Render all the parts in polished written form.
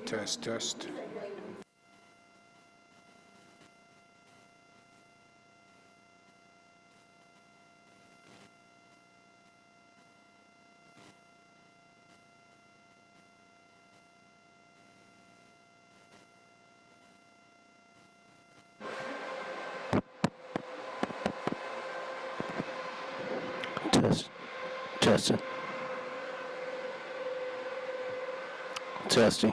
Test, test. Test. Testing. Testing.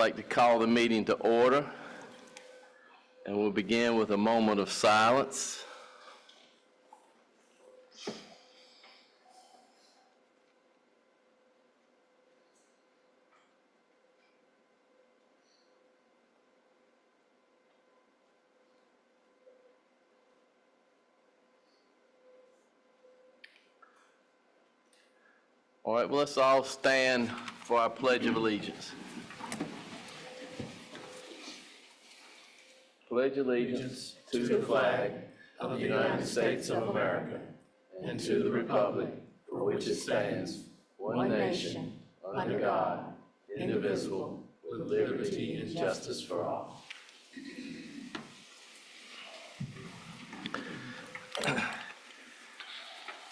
I'd like to call the meeting to order, and we'll begin with a moment of silence. All right, well, let's all stand for our Pledge of Allegiance. Pledge allegiance to the flag of the United States of America and to the republic for which it stands, one nation, under God, indivisible, with liberty and justice for all.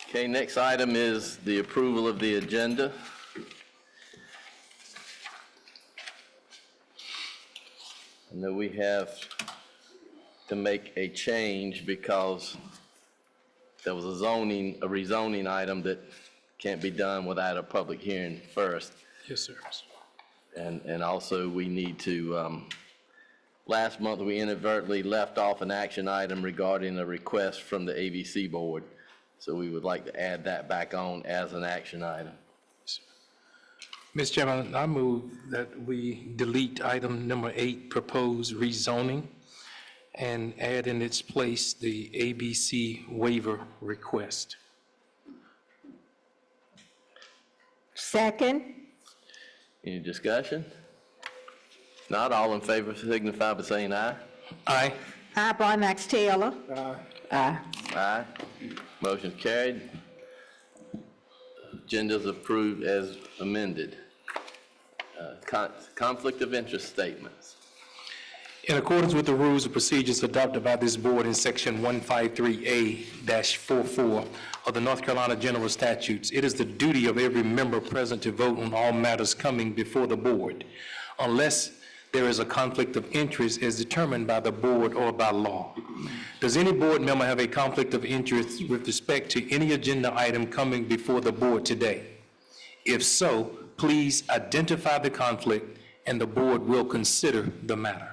Okay, next item is the approval of the agenda. And then we have to make a change because there was a rezoning item that can't be done without a public hearing first. Yes, sir. And also we need to, last month we inadvertently left off an action item regarding a request from the ABC board. So we would like to add that back on as an action item. Mr. Chairman, I move that we delete item number 8, proposed rezoning, and add in its place the ABC waiver request. Second. Any discussion? Not all in favor signify by saying aye. Aye. Aye, Brian Max Taylor. Aye. Aye. Motion carried. Agenda's approved as amended. Conflict of interest statements. In accordance with the rules and procedures adopted by this board in section 153A-44 of the North Carolina General Statutes, it is the duty of every member present to vote on all matters coming before the board, unless there is a conflict of interest as determined by the board or by law. Does any board member have a conflict of interest with respect to any agenda item coming before the board today? If so, please identify the conflict and the board will consider the matter.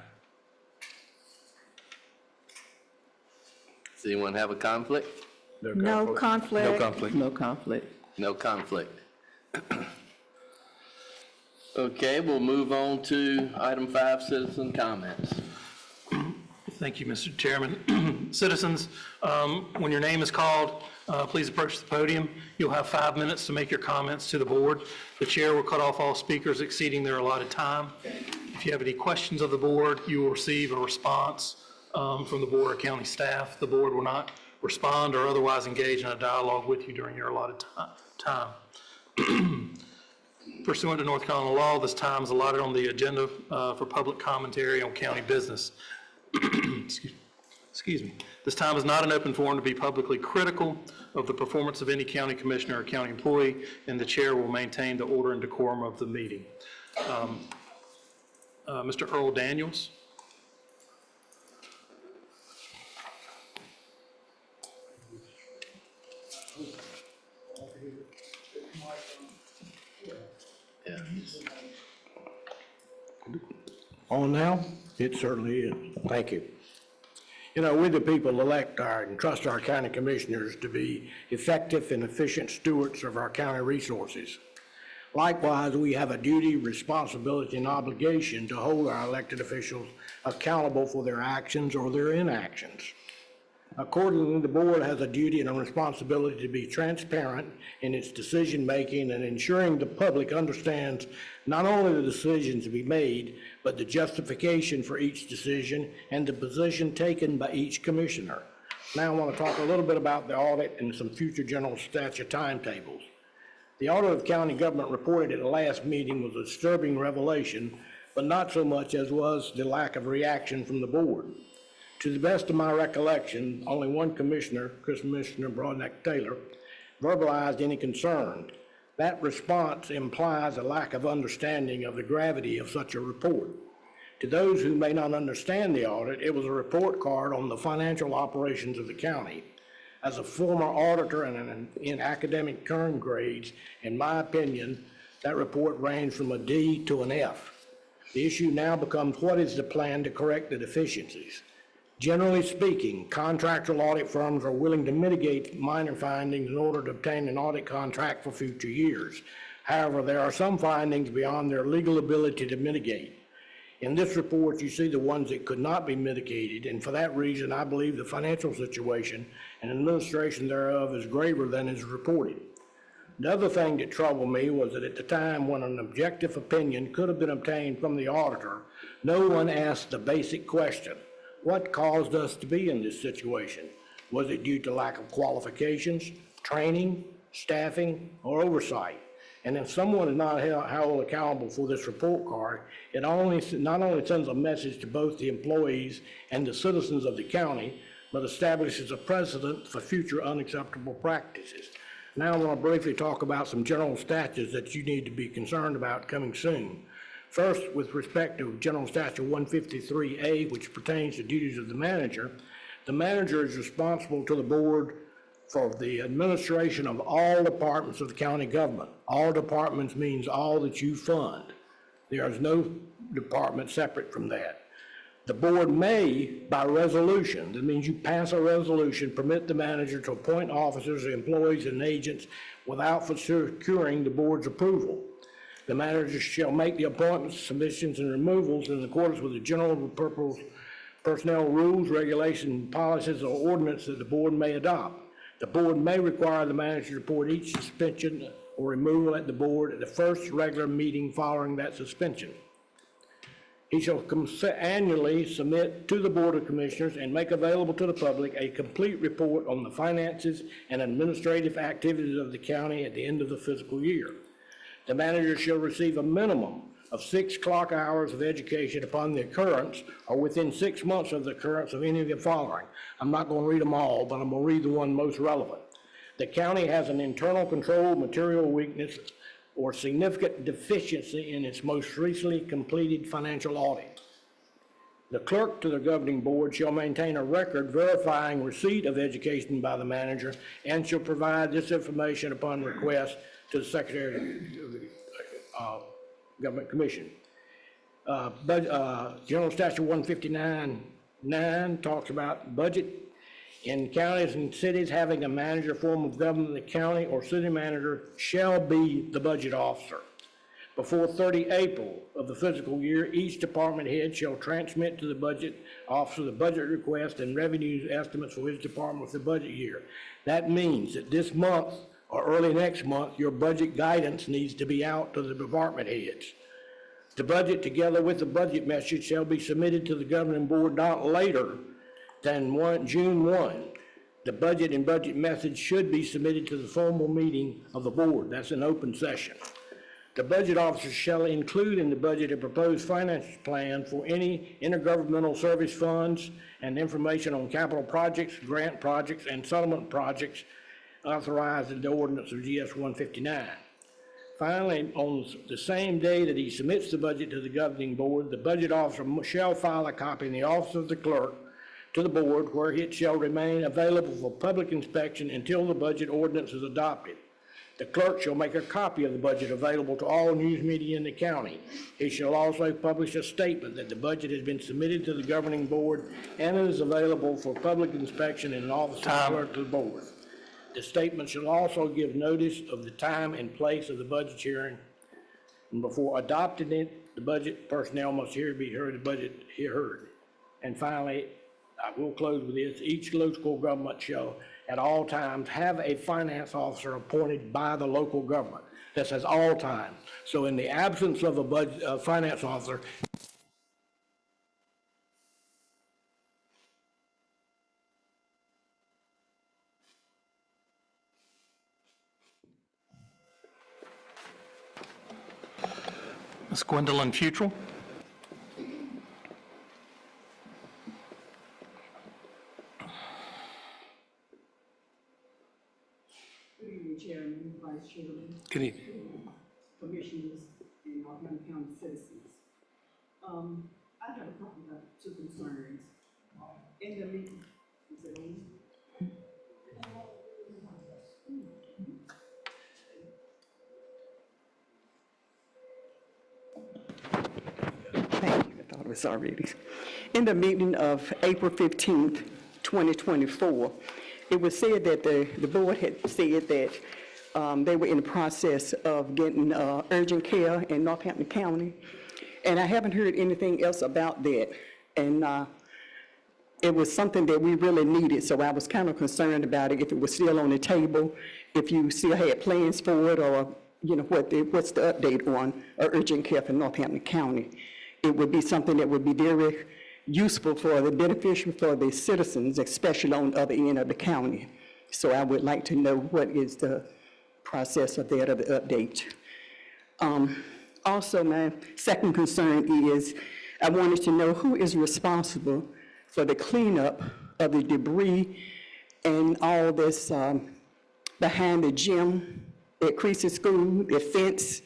Does anyone have a conflict? No conflict. No conflict. No conflict. No conflict. Okay, we'll move on to item 5, citizen comments. Thank you, Mr. Chairman. Citizens, when your name is called, please approach the podium. You'll have 5 minutes to make your comments to the board. The chair will cut off all speakers exceeding their allotted time. If you have any questions of the board, you will receive a response from the board or county staff. The board will not respond or otherwise engage in a dialogue with you during your allotted time. Pursuant to North Carolina law, this time is allotted on the agenda for public commentary on county business. Excuse me. This time is not an open forum to be publicly critical of the performance of any county commissioner or county employee, and the chair will maintain the order and decorum of the meeting. Mr. Earl Daniels. Yeah. On now? It certainly is. Thank you. You know, we the people elect and trust our county commissioners to be effective and efficient stewards of our county resources. Likewise, we have a duty, responsibility, and obligation to hold our elected officials accountable for their actions or their inactions. Accordingly, the board has a duty and a responsibility to be transparent in its decision-making and ensuring the public understands not only the decisions to be made, but the justification for each decision and the position taken by each commissioner. Now I want to talk a little bit about the audit and some future general statute timetables. The audit of county government reported at the last meeting was a disturbing revelation, but not so much as was the lack of reaction from the board. To the best of my recollection, only one commissioner, Commissioner Broadneck Taylor, verbalized any concern. That response implies a lack of understanding of the gravity of such a report. To those who may not understand the audit, it was a report card on the financial operations of the county. As a former auditor and in academic term grades, in my opinion, that report ranged from a D to an F. The issue now becomes, what is the plan to correct the deficiencies? Generally speaking, contractual audit firms are willing to mitigate minor findings in order to obtain an audit contract for future years. However, there are some findings beyond their legal ability to mitigate. In this report, you see the ones that could not be mitigated, and for that reason, I believe the financial situation and administration thereof is graver than is reported. The other thing that troubled me was that at the time when an objective opinion could have been obtained from the auditor, no one asked the basic question: what caused us to be in this situation? Was it due to lack of qualifications, training, staffing, or oversight? And if someone is not held accountable for this report card, it not only sends a message to both the employees and the citizens of the county, but establishes a precedent for future unacceptable practices. Now I want to briefly talk about some general statutes that you need to be concerned about coming soon. First, with respect to General Statute 153A, which pertains to duties of the manager is responsible to the board for the administration of all departments of the county government. All departments means all that you fund. There is no department separate from that. The board may, by resolution, that means you pass a resolution, permit the manager to appoint officers, employees, and agents without securing the board's approval. The manager shall make the appointments, submissions, and removals in accordance with the general purpose personnel rules, regulations, policies, or ordinance that the board may adopt. The board may require the manager to report each suspension or removal at the board at the first regular meeting following that suspension. He shall annually submit to the Board of Commissioners and make available to the public a complete report on the finances and administrative activities of the county at the end of the fiscal year. The manager shall receive a minimum of 6 clock hours of education upon the occurrence or within 6 months of the occurrence of any of the following. I'm not going to read them all, but I'm going to read the one most relevant. The county has an internal control, material weakness, or significant deficiency in its most recently completed financial audit. The clerk to the governing board shall maintain a record verifying receipt of education by the manager and shall provide this information upon request to the Secretary of the Government Commission. General Statute 159.9 talks about budget. In counties and cities, having a manager form of government, the county or city manager shall be the budget officer. Before 30 April of the fiscal year, each department head shall transmit to the budget officer the budget request and revenue estimates for his department for the budget year. That means that this month or early next month, your budget guidance needs to be out to the department heads. The budget, together with the budget message, shall be submitted to the governing board not later than June 1. The budget and budget message should be submitted to the formal meeting of the board. That's an open session. The budget officer shall include in the budget a proposed finance plan for any intergovernmental service funds and information on capital projects, grant projects, and settlement projects authorized in the ordinance of GS 159. Finally, on the same day that he submits the budget to the governing board, the budget officer shall file a copy in the office of the clerk to the board, where it shall remain available for public inspection until the budget ordinance is adopted. The clerk shall make a copy of the budget available to all news media in the county. He shall also publish a statement that the budget has been submitted to the governing board and is available for public inspection in an office of the clerk to the board. The statement shall also give notice of the time and place of the budget hearing. And before adopting it, the budget personnel must be heard, the budget heard. And finally, I will close with this. Each local government shall at all times have a finance officer appointed by the local government. That says all times. So in the absence of a finance officer, Ms. Gwendolyn Futrell. Good evening, Chairman, Vice Chairman, Good evening. Commissioners, and Alabama County citizens. I have a couple of two concerns. In the meeting, is it on? Thank you, I thought it was already. In the meeting of April 15th, 2024, it was said that the board had said that they were in the process of getting urgent care in Northampton County, and I haven't heard anything else about that. And it was something that we really needed, so I was kind of concerned about it, if it was still on the table, if you still had plans for it, or what's the update on urgent care for Northampton County. It would be something that would be very useful for the beneficial for the citizens, especially on the other end of the county. So I would like to know what is the process of that, of the update. Also, my second concern is I wanted to know who is responsible for the cleanup of the debris and all this behind the gym at Creasy School, the fence,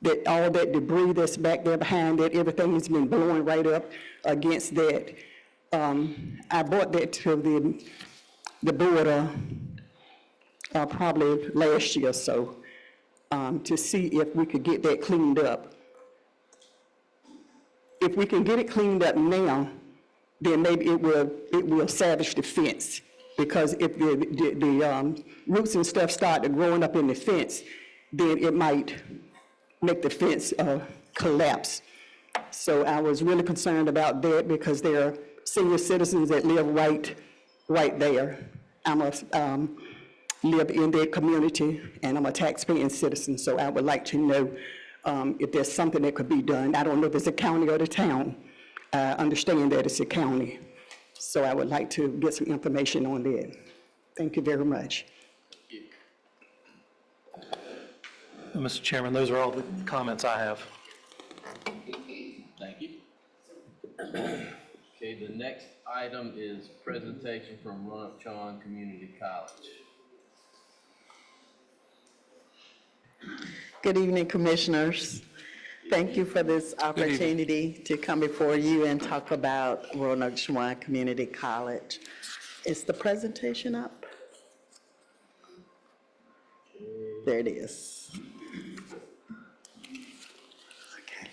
that all that debris that's back there behind it, everything has been blowing right up against that. I brought that to the board probably last year or so, to see if we could get that cleaned up. If we can get it cleaned up now, then maybe it will salvage the fence. Because if the roots and stuff start growing up in the fence, then it might make the fence collapse. So I was really concerned about that because there are senior citizens that live right there. I'm live in that community, and I'm a taxpaying citizen, so I would like to know if there's something that could be done. I don't know if it's a county or the town. I understand that it's a county, so I would like to get some information on that. Thank you very much. Mr. Chairman, those are all the comments I have. Thank you. Okay, the next item is presentation from Roanoke Chowan Community College. Good evening, Commissioners. Thank you for this opportunity to come before you and talk about Roanoke Chowan Community College. Is the presentation up? There it is. Okay.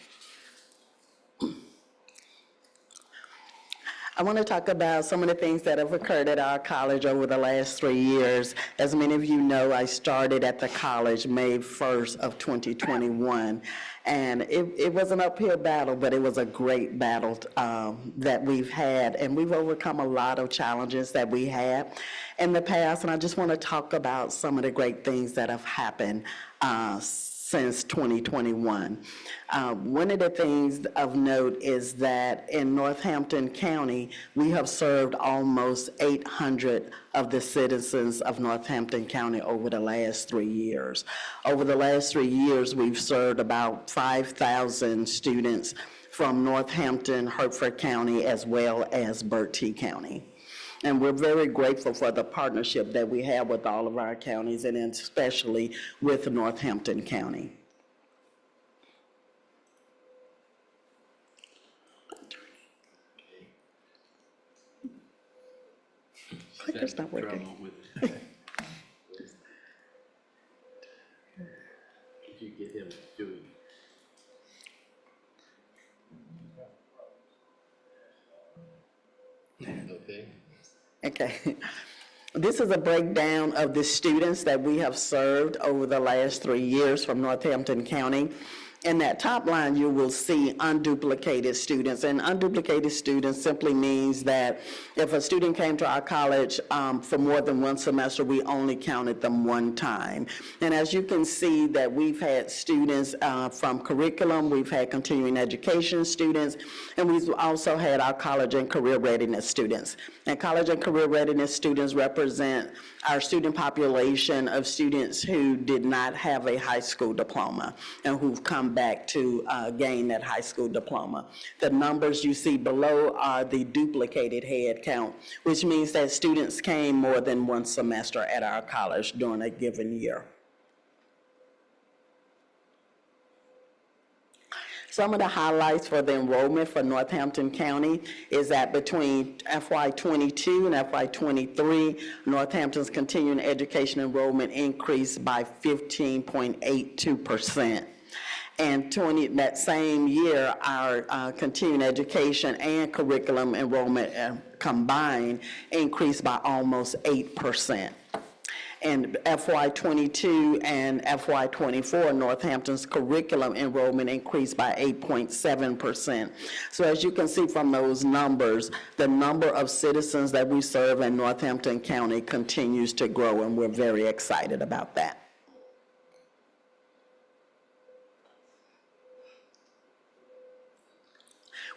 I want to talk about some of the things that have occurred at our college over the last 3 years. As many of you know, I started at the college May 1st of 2021. And it was an uphill battle, but it was a great battle that we've had. And we've overcome a lot of challenges that we had in the past. And I just want to talk about some of the great things that have happened since 2021. One of the things of note is that in Northampton County, we have served almost 800 of the citizens of Northampton County over the last 3 years. Over the last 3 years, we've served about 5,000 students from Northampton, Hertford County, as well as Bertie County. And we're very grateful for the partnership that we have with all of our counties, and especially with Northampton County. Clicker's not working. If you get him to do it. Okay. Okay. This is a breakdown of the students that we have served over the last 3 years from Northampton County. In that top line, you will see unduplicated students. And unduplicated students simply means that if a student came to our college for more than one semester, we only counted them one time. And as you can see that we've had students from curriculum, we've had continuing education students, and we've also had our college and career readiness students. And college and career readiness students represent our student population of students who did not have a high school diploma and who've come back to gain that high school diploma. The numbers you see below are the duplicated head count, which means that students came more than one semester at our college during a given year. Some of the highlights for the enrollment for Northampton County is that between FY22 and FY23, Northampton's continuing education enrollment increased by 15.82%. And that same year, our continuing education and curriculum enrollment combined increased by almost 8%. In FY22 and FY24, Northampton's curriculum enrollment increased by 8.7%. So as you can see from those numbers, the number of citizens that we serve in Northampton County continues to grow, and we're very excited about that.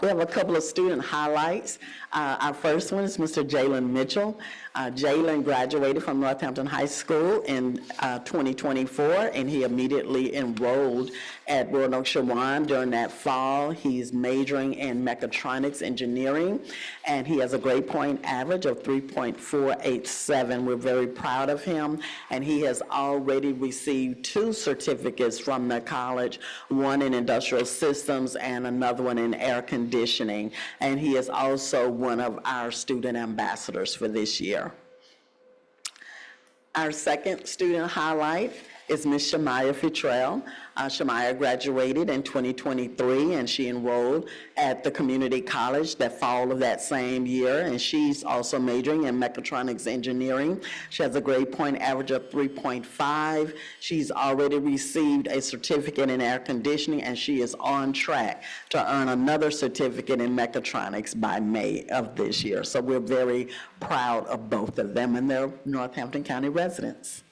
We have a couple of student highlights. Our first one is Mr. Jalen Mitchell. Jalen graduated from Northampton High School in 2024, and he immediately enrolled at Roanoke Chowan during that fall. He's majoring in mechatronics engineering, and he has a grade point average of 3.487. We're very proud of him, and he has already received 2 certificates from the college, one in industrial systems and another one in air conditioning, and he is also one of our student ambassadors for this year. Our second student highlight is Ms. Shamaya Futrell. Shamaya graduated in 2023, and she enrolled at the community college that fall of that same year, and she's also majoring in mechatronics engineering. She has a grade point average of 3.5. She's already received a certificate in air conditioning, and she is on track to earn another certificate in mechatronics by May of this year. So we're very proud of both of them, and they're Northampton County residents.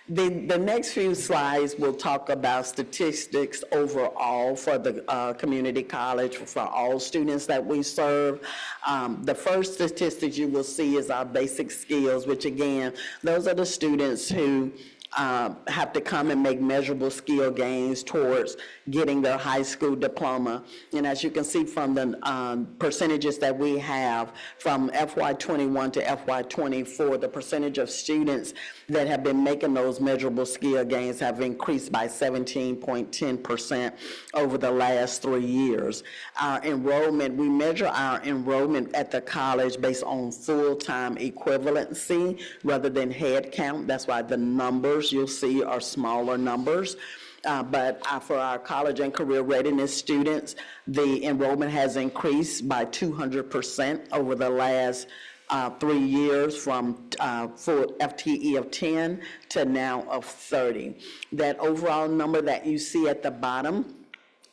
The next few slides will talk about statistics overall for the community college, for all students that we serve. The first statistics you will see is our basic skills, which again, those are the students who have to come and make measurable skill gains towards getting their high school diploma. And as you can see from the percentages that we have from FY21 to FY24, the percentage of students that have been making those measurable skill gains have increased by 17.10% over the last 3 years. Our enrollment, we measure our enrollment at the college based on full-time equivalency rather than head count. That's why the numbers you'll see are smaller numbers. But for our college and career readiness students, the enrollment has increased by 200% over the last 3 years, from full FTE of 10 to now of 30. That overall number that you see at the bottom,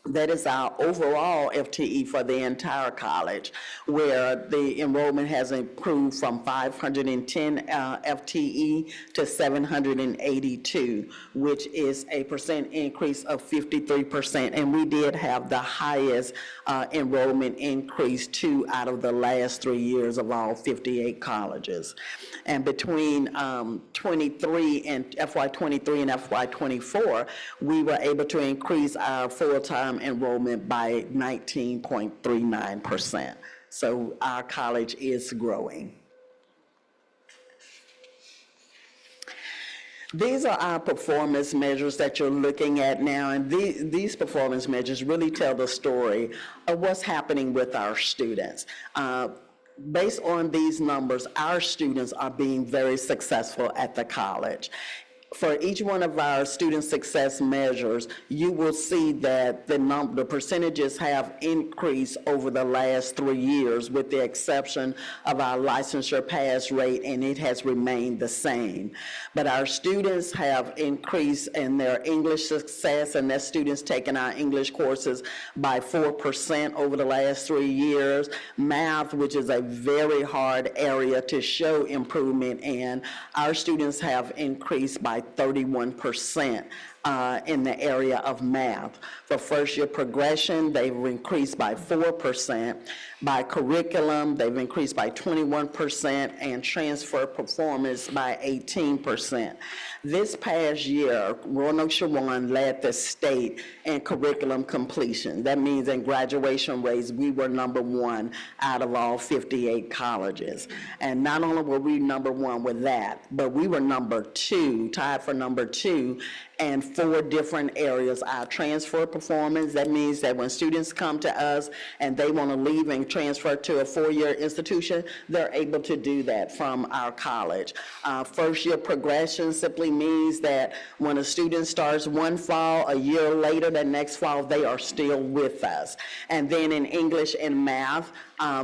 that is our overall FTE for the entire college, where the enrollment has improved from 510 FTE to 782, which is a percent increase of 53%. And we did have the highest enrollment increase 2 out of the last 3 years of all 58 colleges. And between 23 and FY23 and FY24, we were able to increase our full-time enrollment by 19.39%. So our college is growing. These are our performance measures that you're looking at now, and these performance measures really tell the story of what's happening with our students. Based on these numbers, our students are being very successful at the college. For each one of our student success measures, you will see that the percentages have increased over the last 3 years, with the exception of our licensure pass rate, and it has remained the same. But our students have increased in their English success, and that's students taking our English courses by 4% over the last 3 years. Math, which is a very hard area to show improvement in, our students have increased by 31% in the area of math. For first year progression, they've increased by 4%. By curriculum, they've increased by 21%, and transfer performance by 18%. This past year, Roanoke Shawan led the state in curriculum completion. That means in graduation rates, we were #1 out of all 58 colleges. And not only were we #1 with that, but we were #2, tied for #2 in 4 different areas. Our transfer performance, that means that when students come to us and they want to leave and transfer to a 4-year institution, they're able to do that from our college. First year progression simply means that when a student starts one fall, a year later, the next fall, they are still with us. And then in English and math,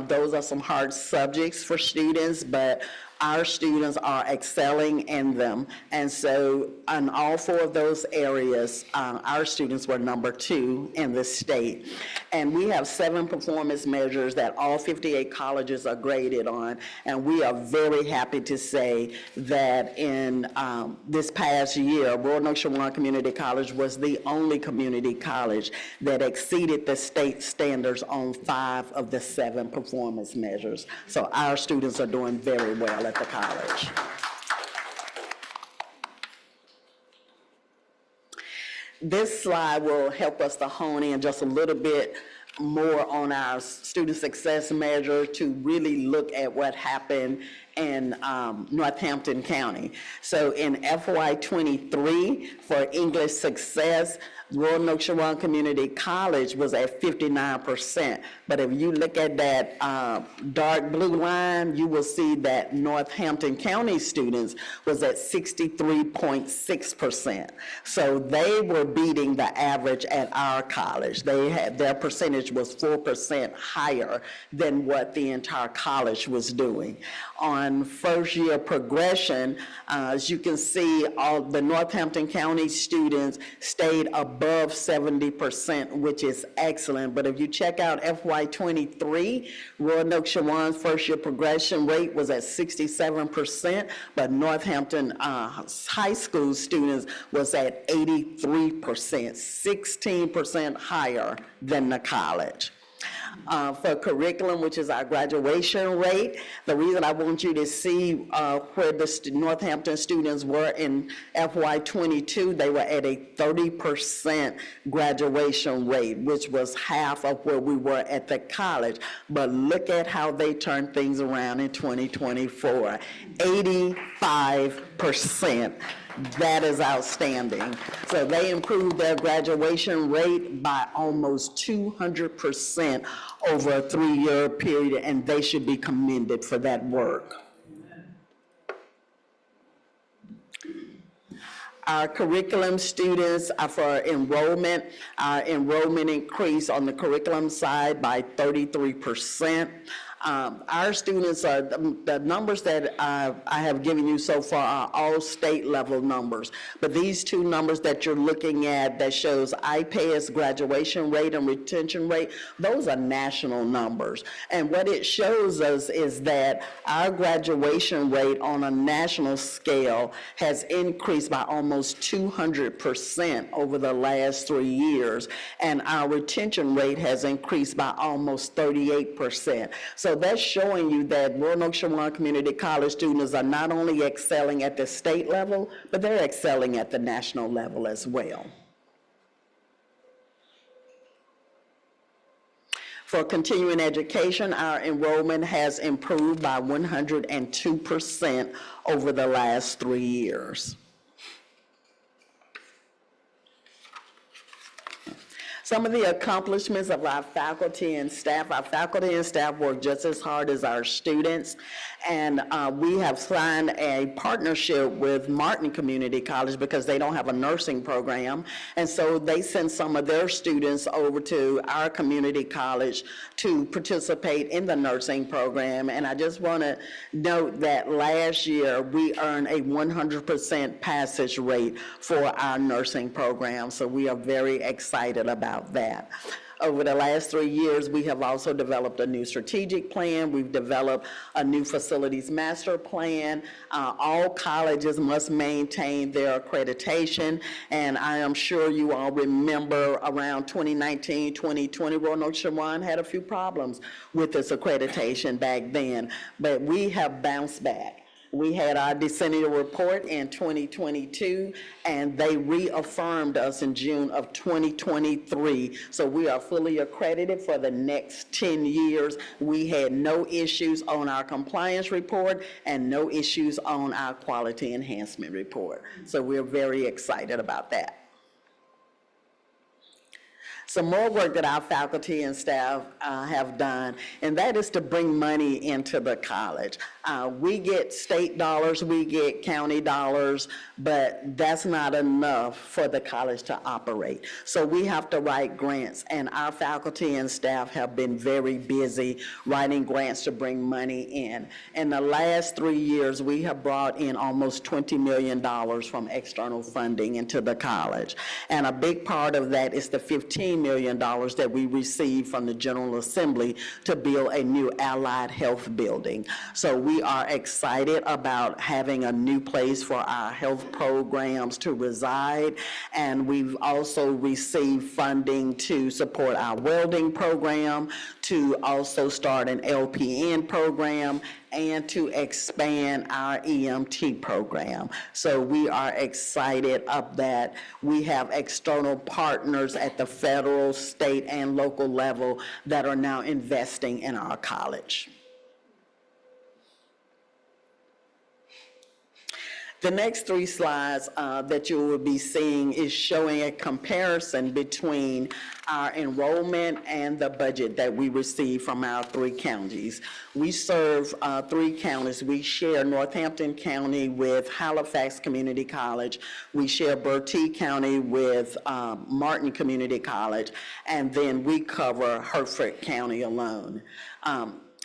those are some hard subjects for students, but our students are excelling in them. And so in all 4 of those areas, our students were #2 in the state. And we have 7 performance measures that all 58 colleges are graded on. And we are very happy to say that in this past year, Roanoke Shawan Community College was the only community college that exceeded the state standards on 5 of the 7 performance measures. So our students are doing very well at the college. This slide will help us to hone in just a little bit more on our student success measure to really look at what happened in Northampton County. So in FY '23, for English success, Royal Nokshawan Community College was at 59%. But if you look at that dark blue line, you will see that Northampton County students was at 63.6%. So they were beating the average at our college. Their percentage was 4% higher than what the entire college was doing. On first year progression, as you can see, all the Northampton County students stayed above 70%, which is excellent. But if you check out FY '23, Royal Nokshawan's first year progression rate was at 67%, but Northampton high school students was at 83%, 16% higher than the college. For curriculum, which is our graduation rate, the reason I want you to see where the Northampton students were in FY '22, they were at a 30% graduation rate, which was half of where we were at the college. But look at how they turned things around in 2024, 85%. That is outstanding. So they improved their graduation rate by almost 200% over a 3-year period, and they should be commended for that work. Our curriculum students for enrollment, our enrollment increased on the curriculum side by 33%. Our students are, the numbers that I have given you so far are all state level numbers, but these two numbers that you're looking at that shows IPAS graduation rate and retention rate, those are national numbers. And what it shows us is that our graduation rate on a national scale has increased by almost 200% over the last 3 years, and our retention rate has increased by almost 38%. So that's showing you that Royal Nokshawan Community College students are not only excelling at the state level, but they're excelling at the national level as well. For continuing education, our enrollment has improved by 102% over the last 3 years. Some of the accomplishments of our faculty and staff work just as hard as our students, and we have signed a partnership with Martin Community College because they don't have a nursing program, and so they send some of their students over to our community college to participate in the nursing program. And I just want to note that last year we earned a 100% passage rate for our nursing program, so we are very excited about that. Over the last 3 years, we have also developed a new strategic plan. We've developed a new facilities master plan. All colleges must maintain their accreditation, and I am sure you all remember around 2019, 2020, Royal Nokshawan had a few problems with this accreditation back then, but we have bounced back. We had our decennial report in 2022, and they reaffirmed us in June of 2023. So we are fully accredited for the next 10 years. We had no issues on our compliance report and no issues on our quality enhancement report. So we're very excited about that. Some more work that our faculty and staff have done, and that is to bring money into the college. We get state dollars, we get county dollars, but that's not enough for the college to operate. So we have to write grants, and our faculty and staff have been very busy writing grants to bring money in. In the last 3 years, we have brought in almost $20 million from external funding into the college. And a big part of that is the $15 million that we received from the General Assembly to build a new allied health building. So we We are excited about having a new place for our health programs to reside, and we've also received funding to support our welding program, to also start an LPN program, and to expand our EMT program. So we are excited of that. We have external partners at the federal, state, and local level that are now investing in our college. The next three slides that you will be seeing is showing a comparison between our enrollment and the budget that we receive from our three counties. We serve three counties. We share Northampton County with Halifax Community College. We share Bertie County with Martin Community College, and then we cover Hertford County alone.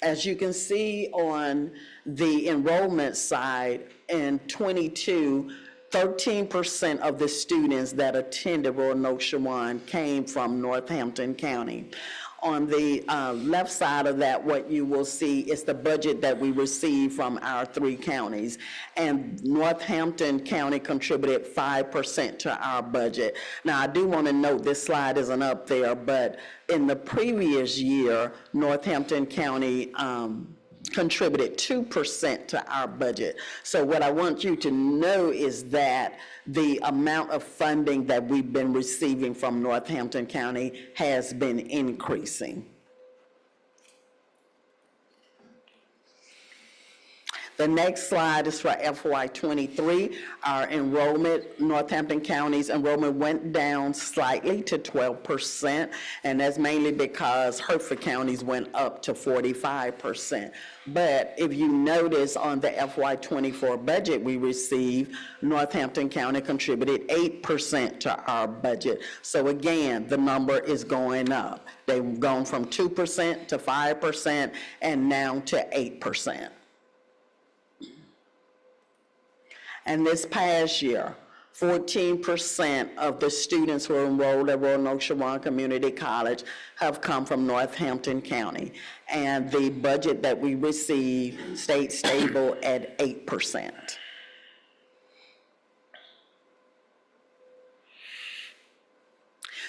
As you can see on the enrollment side, in 22, 13% of the students that attended Royal Nokshawan came from Northampton County. On the left side of that, what you will see is the budget that we receive from our three counties. And Northampton County contributed 5% to our budget. Now, I do want to note this slide isn't up there, but in the previous year, Northampton County contributed 2% to our budget. So what I want you to know is that the amount of funding that we've been receiving from Northampton County has been increasing. The next slide is for FY23. Our enrollment, Northampton County's enrollment went down slightly to 12%, and that's mainly because Hertford County's went up to 45%. But if you notice on the FY24 budget we received, Northampton County contributed 8% to our budget. So again, the number is going up. They've gone from 2% to 5% and now to 8%. And this past year, 14% of the students who are enrolled at Royal Nokshawan Community College have come from Northampton County. And the budget that we receive stayed stable at 8%.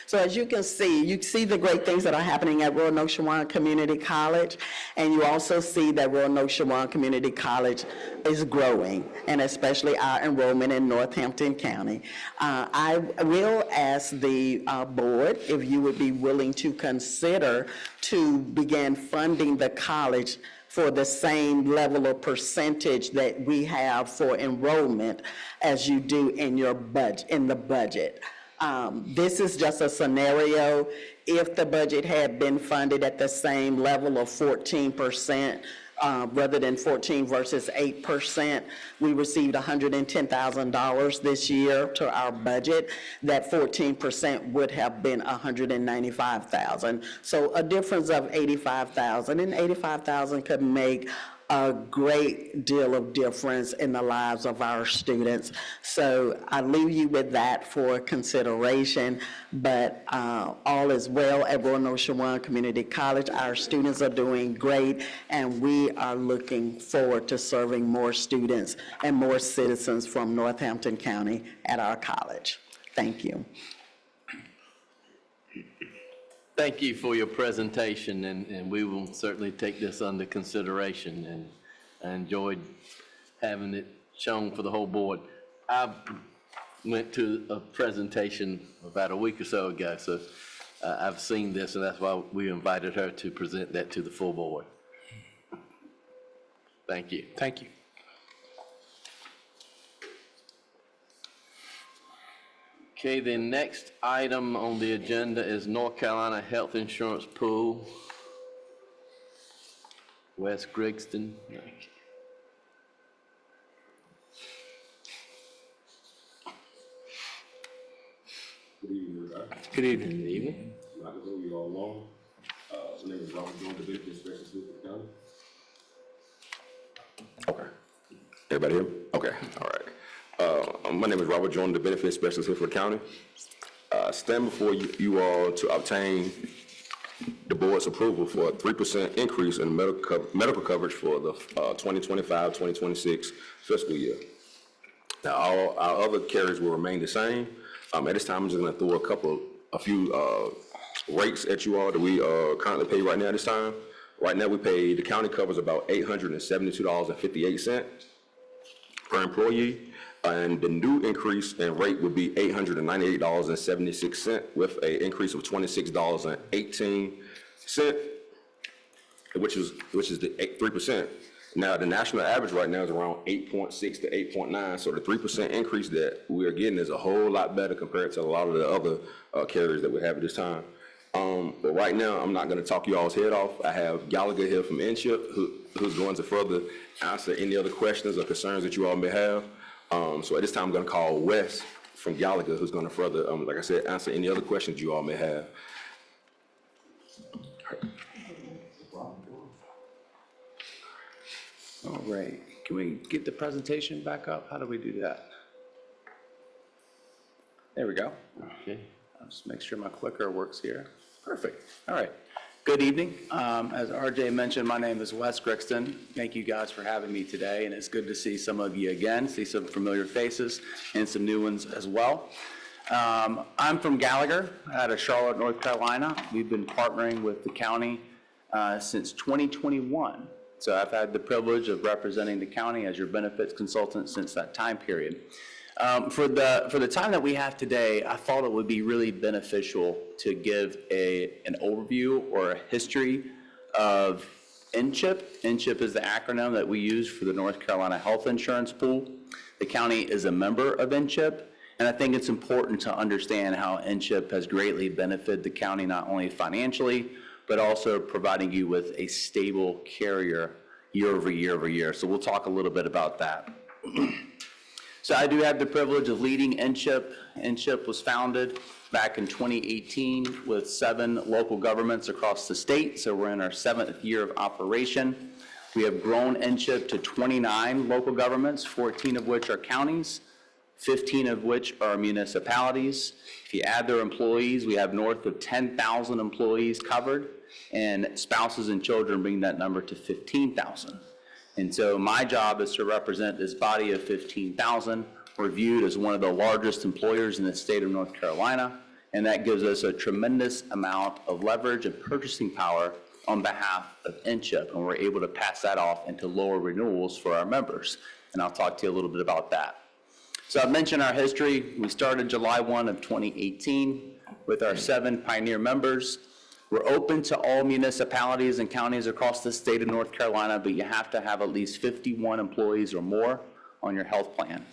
So as you can see the great things that are happening at Royal Nokshawan Community College, and you also see that Royal Nokshawan Community College is growing, and especially our enrollment in Northampton County. I will ask the board if you would be willing to consider to begin funding the college for the same level of percentage that we have for enrollment as you do in your budget, in the budget. This is just a scenario. If the budget had been funded at the same level of 14%, rather than 14 versus 8%, we received $110,000 this year to our budget. That 14% would have been $195,000. So a difference of $85,000, and $85,000 could make a great deal of difference in the lives of our students. So I leave you with that for consideration, but all is well at Royal Nokshawan Community College. Our students are doing great, and we are looking forward to serving more students and more citizens from Northampton County at our college. Thank you. Thank you for your presentation, and we will certainly take this under consideration, and I enjoyed having it shown for the whole board. I went to a presentation about a week or so ago, so I've seen this, and that's why we invited her to present that to the full board. Thank you. Thank you. Okay, the next item on the agenda is North Carolina Health Insurance Pool. Wes Grigston. Good evening, everybody. Good evening. Good evening. I'm not gonna hold you all long. My name is Robert Jones, the Benefit Specialist with the county. Okay. Everybody hear me? Okay, all right. My name is Robert Jones, the Benefit Specialist here for the county. Stand before you all to obtain the board's approval for a 3% increase in medical coverage for the 2025-2026 fiscal year. Now, all our other carriers will remain the same. At this time, I'm just going to throw a few rates at you all that we currently pay right now at this time. Right now, the county covers about $872.58 per employee, and the new increase in rate would be $898.76 with an increase of $26.18, which is the 3%. Now, the national average right now is around 8.6 to 8.9, so the 3% increase that we are getting is a whole lot better compared to a lot of the other carriers that we have at this time. But right now, I'm not going to talk you all's head off. I have Gallagher here from NCHIP, who's going to further answer any other questions or concerns that you all may have. So at this time, I'm going to call Wes from Gallagher, who's going to further, like I said, answer any other questions you all may have. All right, can we get the presentation back up? How do we do that? There we go. Okay, I'll just make sure my clicker works here. Perfect, all right. Good evening. As RJ mentioned, my name is Wes Grixton. Thank you guys for having me today, and it's good to see some of you again, see some familiar faces and some new ones as well. I'm from Gallagher out of Charlotte, North Carolina. We've been partnering with the county since 2021. So I've had the privilege of representing the county as your benefits consultant since that time period. For the time that we have today, I thought it would be really beneficial to give an overview or a history of NCHIP. NCHIP is the acronym that we use for the North Carolina Health Insurance Pool. The county is a member of NCHIP, and I think it's important to understand how NCHIP has greatly benefited the county, not only financially, but also providing you with a stable carrier year over year over year. So we'll talk a little bit about that. So I do have the privilege of leading NCHIP. NCHIP was founded back in 2018 with 7 local governments across the state. So we're in our 7th year of operation. We have grown NCHIP to 29 local governments, 14 of which are counties, 15 of which are municipalities. If you add their employees, we have north of 10,000 employees covered, and spouses and children bring that number to 15,000. And so my job is to represent this body of 15,000. We're viewed as one of the largest employers in the state of North Carolina, and that gives us a tremendous amount of leverage and purchasing power on behalf of NCHIP, and we're able to pass that off into lower renewals for our members. And I'll talk to you a little bit about that. So I've mentioned our history. We started July 1 of 2018 with our 7 pioneer members. We're open to all municipalities and counties across the state of North Carolina, but you have to have at least 51 employees or more on your health plan.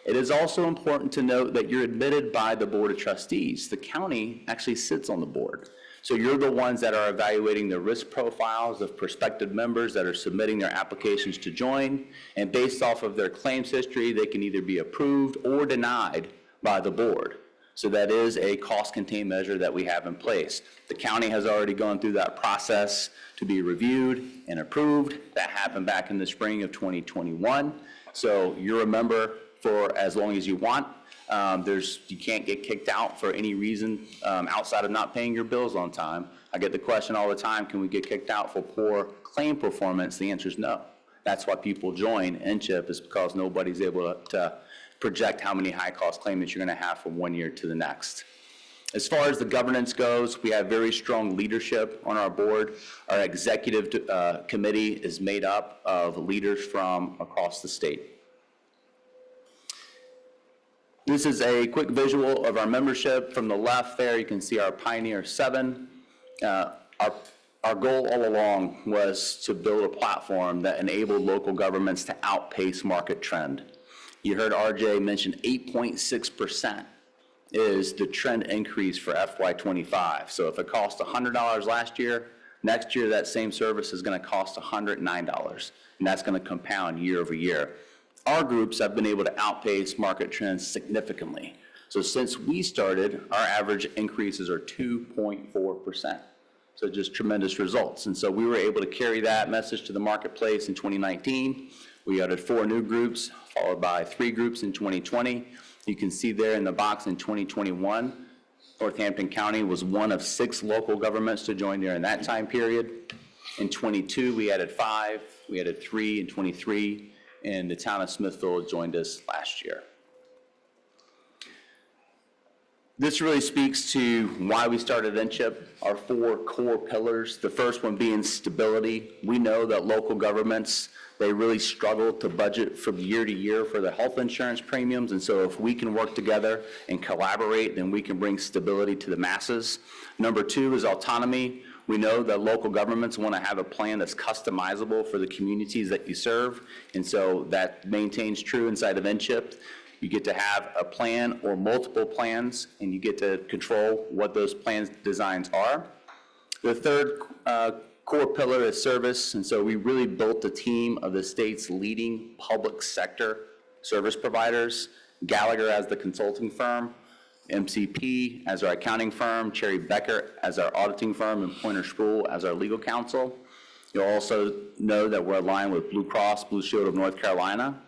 It is also important to note that you're admitted by the Board of Trustees. The county actually sits on the board. So you're the ones that are evaluating the risk profiles of prospective members that are submitting their applications to join, and based off of their claims history, they can either be approved or denied by the board. So that is a cost containment measure that we have in place. The county has already gone through that process to be reviewed and approved. That happened back in the spring of 2021. So you're a member for as long as you want. You can't get kicked out for any reason outside of not paying your bills on time. I get the question all the time, can we get kicked out for poor claim performance? The answer is no. That's why people join NCHIP, is because nobody's able to project how many high-cost claimants you're going to have from one year to the next. As far as the governance goes, we have very strong leadership on our board. Our executive committee is made up of leaders from across the state. This is a quick visual of our membership. From the left there, you can see our Pioneer 7. Our goal all along was to build a platform that enabled local governments to outpace market trend. You heard RJ mention 8.6% is the trend increase for FY25. So if it cost $100 last year, next year that same service is going to cost $109, and that's going to compound year over year. Our groups have been able to outpace market trends significantly. So since we started, our average increases are 2.4%. So just tremendous results. And so we were able to carry that message to the marketplace in 2019. We added 4 new groups, followed by 3 groups in 2020. You can see there in the box in 2021, Northampton County was one of 6 local governments to join during that time period. In '22, we added 5, we added 3 in '23, and the town of Smithfield joined us last year. This really speaks to why we started NCHIP, our 4 core pillars. The first one being stability. We know that local governments, they really struggle to budget from year to year for their health insurance premiums, and so if we can work together and collaborate, then we can bring stability to the masses. Number 2 is autonomy. We know that local governments want to have a plan that's customizable for the communities that you serve, and so that maintains true inside of NCHIP. You get to have a plan or multiple plans, and you get to control what those plans designs are. The third core pillar is service, and so we really built a team of the state's leading public sector service providers, Gallagher as the consulting firm, MCP as our accounting firm, Cherry Becker as our auditing firm, and Pointer Sproul as our legal counsel. You'll also know that we're aligned with Blue Cross Blue Shield of North Carolina,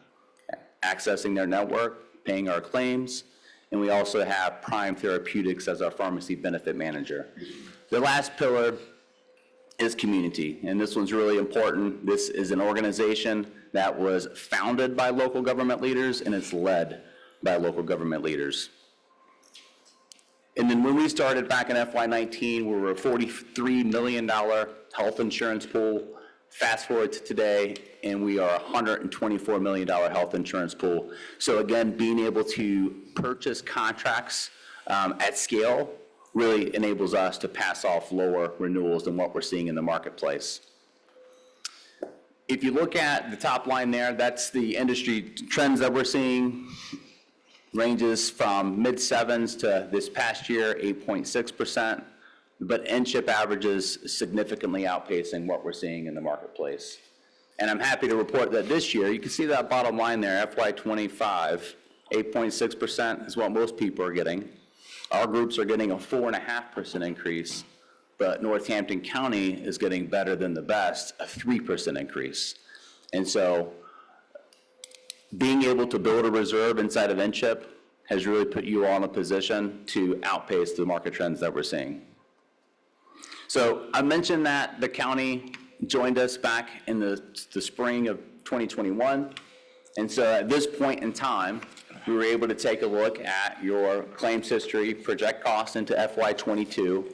accessing their network, paying our claims, and we also have Prime Therapeutics as our pharmacy benefit manager. The last pillar is community, and this one's really important. This is an organization that was founded by local government leaders, and it's led by local government leaders. And then when we started back in FY19, we were a $43 million health insurance pool. Fast forward to today, and we are a $124 million health insurance pool. So again, being able to purchase contracts at scale really enables us to pass off lower renewals than what we're seeing in the marketplace. If you look at the top line there, that's the industry trends that we're seeing. Ranges from mid-7s to this past year, 8.6%. But NCHIP averages significantly outpacing what we're seeing in the marketplace. And I'm happy to report that this year, you can see that bottom line there, FY25, 8.6% is what most people are getting. Our groups are getting a 4.5% increase, but Northampton County is getting better than the best, a 3% increase. And so being able to build a reserve inside of NCHIP has really put you all in a position to outpace the market trends that we're seeing. So I mentioned that the county joined us back in the spring of 2021. And so at this point in time, we were able to take a look at your claims history, project costs into FY22.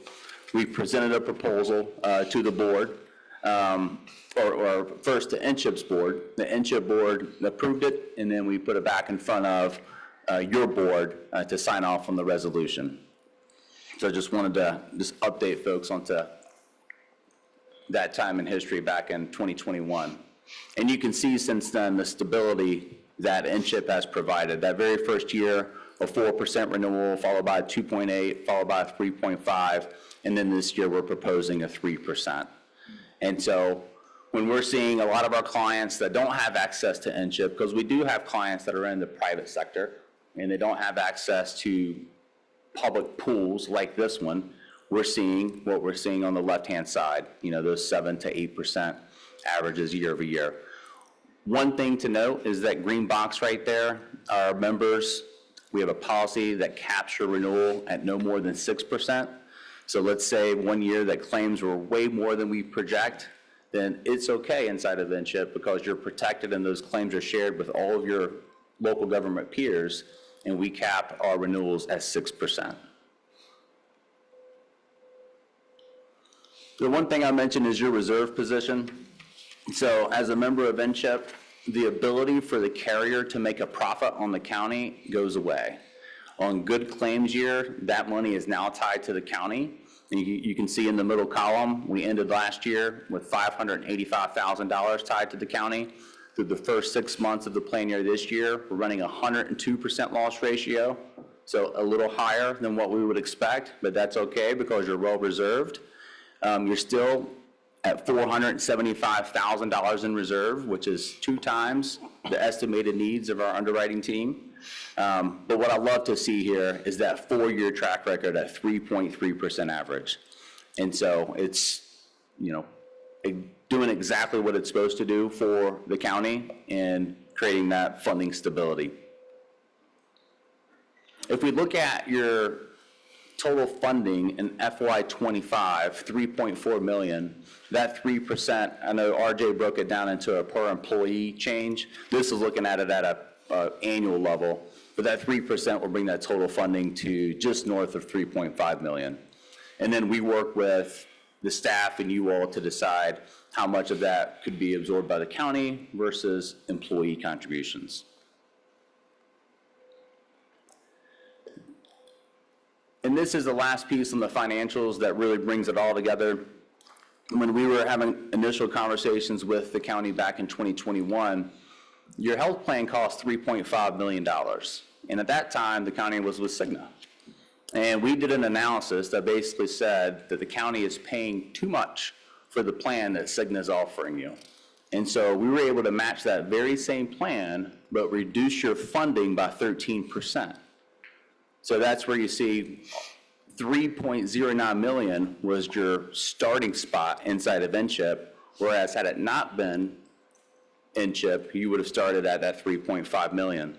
We presented a proposal to the board, or first to NCHIP's board. The NCHIP board approved it, and then we put it back in front of your board to sign off on the resolution. So I just wanted to update folks onto that time in history back in 2021. And you can see since then the stability that NCHIP has provided. That very first year, a 4% renewal, followed by 2.8, followed by 3.5, and then this year we're proposing a 3%. And so when we're seeing a lot of our clients that don't have access to NCHIP, because we do have clients that are in the private sector, and they don't have access to public pools like this one, we're seeing what we're seeing on the left-hand side, those 7 to 8% averages year over year. One thing to note is that green box right there, our members, we have a policy that caps your renewal at no more than 6%. So let's say one year that claims were way more than we project, then it's okay inside of NCHIP because you're protected and those claims are shared with all of your local government peers, and we cap our renewals at 6%. The one thing I mentioned is your reserve position. So as a member of NCHIP, the ability for the carrier to make a profit on the county goes away. On good claims year, that money is now tied to the county. And you can see in the middle column, we ended last year with $585,000 tied to the county. Through the first 6 months of the plan year this year, we're running a 102% loss ratio, so a little higher than what we would expect, but that's okay because you're well reserved. You're still at $475,000 in reserve, which is 2 times the estimated needs of our underwriting team. But what I love to see here is that 4-year track record at 3.3% average. And so it's, doing exactly what it's supposed to do for the county and creating that funding stability. If we look at your total funding in FY '25, $3.4 million. That 3%, I know RJ broke it down into a per employee change. This is looking at it at a annual level, but that 3% will bring that total funding to just north of 3.5 million. And then we work with the staff and you all to decide how much of that could be absorbed by the county versus employee contributions. And this is the last piece on the financials that really brings it all together. When we were having initial conversations with the county back in 2021, your health plan cost $3.5 million. And at that time, the county was with Cigna. And we did an analysis that basically said that the county is paying too much for the plan that Cigna is offering you. And so we were able to match that very same plan, but reduce your funding by 13%. So that's where you see 3.09 million was your starting spot inside of NCHIP, whereas had it not been NCHIP, you would have started at that 3.5 million.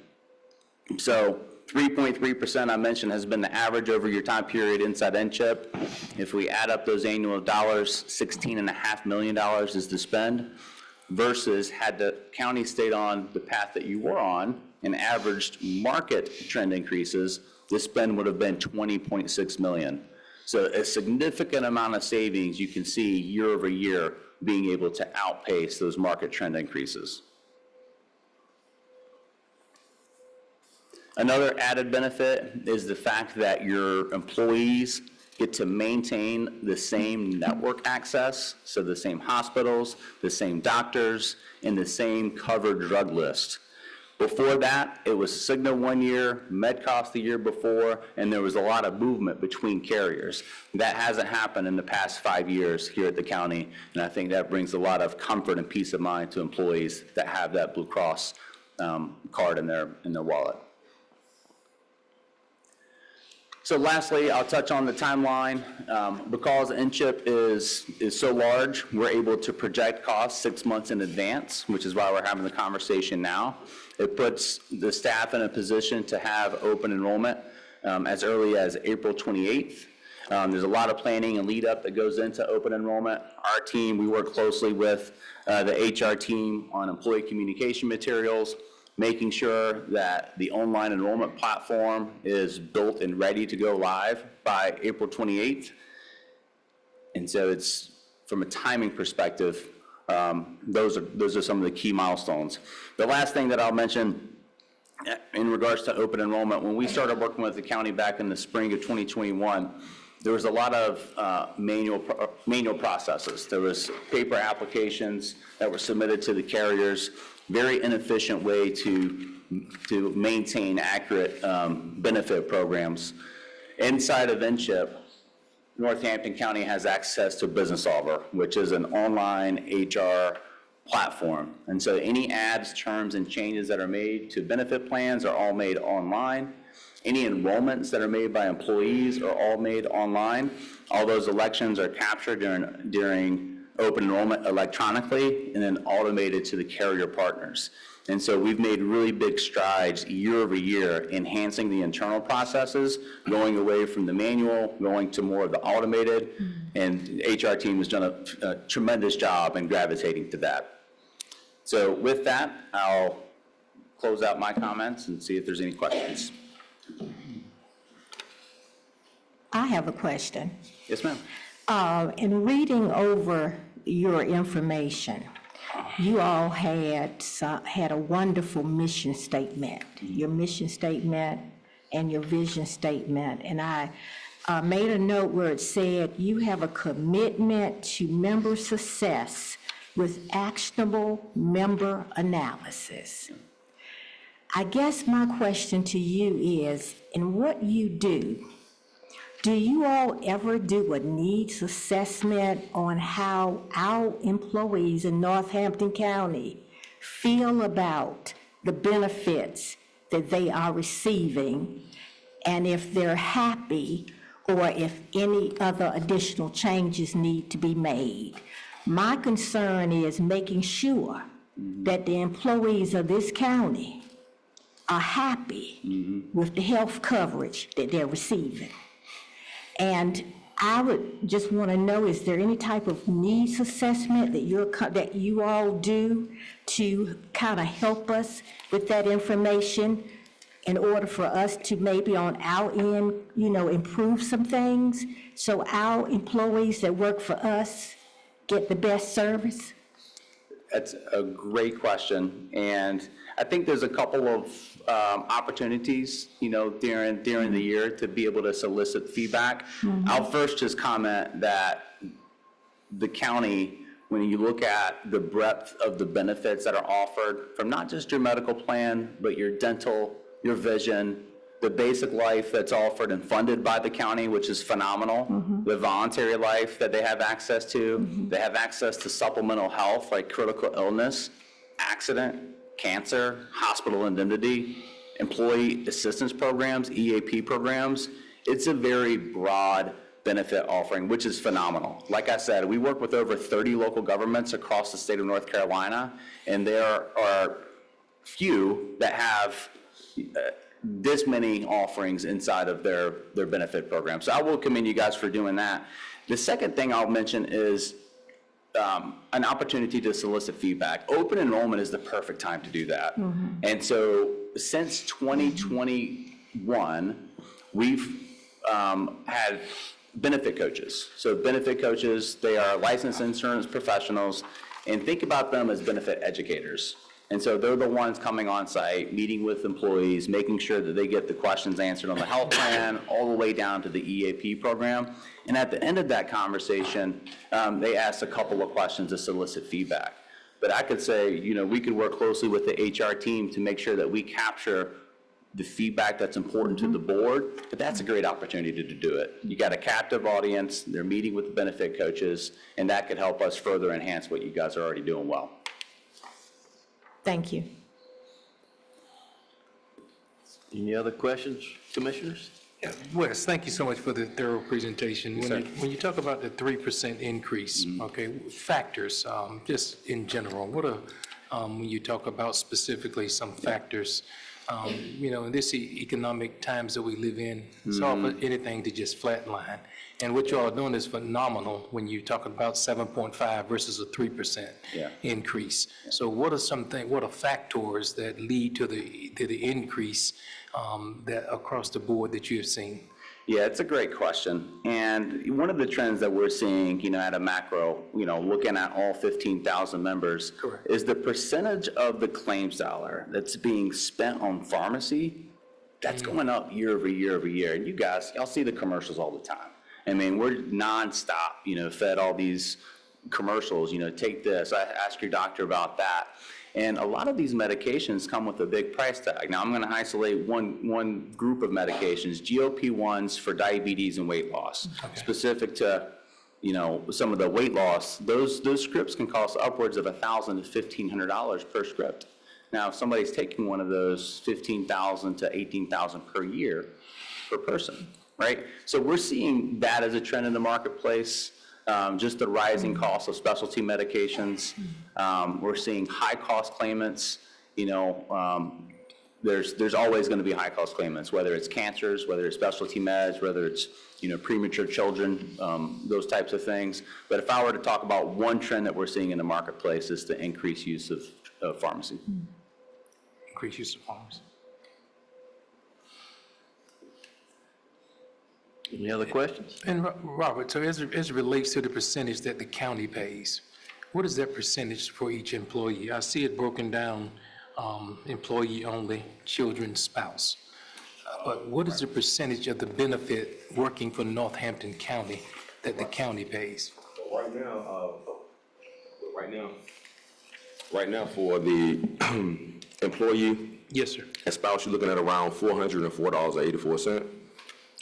So 3.3% I mentioned has been the average over your time period inside NCHIP. If we add up those annual dollars, $16.5 million is the spend, versus had the county stayed on the path that you were on and averaged market trend increases, the spend would have been 20.6 million. So a significant amount of savings you can see year over year being able to outpace those market trend increases. Another added benefit is the fact that your employees get to maintain the same network access, so the same hospitals, the same doctors, and the same covered drug list. Before that, it was Cigna 1 year, MedCost the year before, and there was a lot of movement between carriers. That hasn't happened in the past 5 years here at the county, and I think that brings a lot of comfort and peace of mind to employees that have that Blue Cross card in their wallet. So lastly, I'll touch on the timeline. Because NCHIP is so large, we're able to project costs 6 months in advance, which is why we're having the conversation now. It puts the staff in a position to have open enrollment as early as April 28th. There's a lot of planning and lead up that goes into open enrollment. Our team, we work closely with the HR team on employee communication materials, making sure that the online enrollment platform is built and ready to go live by April 28th. And so it's, from a timing perspective, those are some of the key milestones. The last thing that I'll mention in regards to open enrollment, when we started working with the county back in the spring of 2021, there was a lot of manual processes. There was paper applications that were submitted to the carriers, very inefficient way to maintain accurate benefit programs. Inside of NCHIP, Northampton County has access to Business Solver, which is an online HR platform. And so any adds, terms, and changes that are made to benefit plans are all made online. Any enrollments that are made by employees are all made online. All those elections are captured during open enrollment electronically and then automated to the carrier partners. And so we've made really big strides year over year enhancing the internal processes, going away from the manual, going to more of the automated, and the HR team has done a tremendous job in gravitating to that. So with that, I'll close out my comments and see if there's any questions. I have a question. Yes, ma'am. In reading over your information, you all had a wonderful mission statement, your mission statement and your vision statement. And I made a note where it said you have a commitment to member success with actionable member analysis. I guess my question to you is, in what you do you all ever do a needs assessment on how our employees in Northampton County feel about the benefits that they are receiving, and if they're happy or if any other additional changes need to be made? My concern is making sure that the employees of this county are happy with the health coverage that they're receiving. And I would just want to know, is there any type of needs assessment that that you all do to kind of help us with that information in order for us to maybe on our end, improve some things so our employees that work for us get the best service? That's a great question, and I think there's a couple of opportunities, during the year to be able to solicit feedback. I'll first just comment that the county, when you look at the breadth of the benefits that are offered from not just your medical plan, but your dental, your vision, the basic life that's offered and funded by the county, which is phenomenal, the voluntary life that they have access to, they have access to supplemental health like critical illness, accident, cancer, hospital indemnity, employee assistance programs, EAP programs. It's a very broad benefit offering, which is phenomenal. Like I said, we work with over 30 local governments across the state of North Carolina, and there are few that have this many offerings inside of their benefit program. So I will commend you guys for doing that. The second thing I'll mention is an opportunity to solicit feedback. Open enrollment is the perfect time to do that. And so since 2021, we've had benefit coaches. So benefit coaches, they are licensed insurance professionals, and think about them as benefit educators. And so they're the ones coming on site, meeting with employees, making sure that they get the questions answered on the health plan, all the way down to the EAP program. And at the end of that conversation, they ask a couple of questions to solicit feedback. But I could say, we could work closely with the HR team to make sure that we capture the feedback that's important to the board, but that's a great opportunity to do it. You got a captive audience, they're meeting with the benefit coaches, and that could help us further enhance what you guys are already doing well. Thank you. Any other questions, commissioners? Yeah, Wes, thank you so much for the thorough presentation. When you talk about the 3% increase, okay, factors, just in general, what are, when you talk about specifically some factors, in this economic times that we live in, it's hard for anything to just flatline. And what you all are doing is phenomenal when you talk about 7.5 versus a 3% increase. So what are factors that lead to the increase that across the board that you have seen? Yeah, it's a great question. And one of the trends that we're seeing, at a macro, looking at all 15,000 members, is the percentage of the claims dollar that's being spent on pharmacy, that's going up year over year over year. And you guys, y'all see the commercials all the time. I mean, we're nonstop, fed all these commercials, take this, ask your doctor about that. And a lot of these medications come with a big price tag. Now, I'm going to isolate one group of medications, GLP-1s for diabetes and weight loss. Specific to, some of the weight loss, those scripts can cost upwards of $1,000 to $1,500 per script. Now, if somebody's taking one of those, $15,000 to $18,000 per year per person, right? So we're seeing that as a trend in the marketplace. Just the rising cost of specialty medications. We're seeing high-cost claimants. There's always going to be high-cost claimants, whether it's cancers, whether it's specialty meds, whether it's premature children, those types of things. But if I were to talk about one trend that we're seeing in the marketplace, is the increased use of pharmacy. Increased use of pharmacy. Any other questions? And Robert, so as it relates to the percentage that the county pays, what is that percentage for each employee? I see it broken down, employee only, children, spouse. But what is the percentage of the benefit working for Northampton County that the county pays? Right now for the employee Yes, sir. and spouse, you're looking at around $404.84.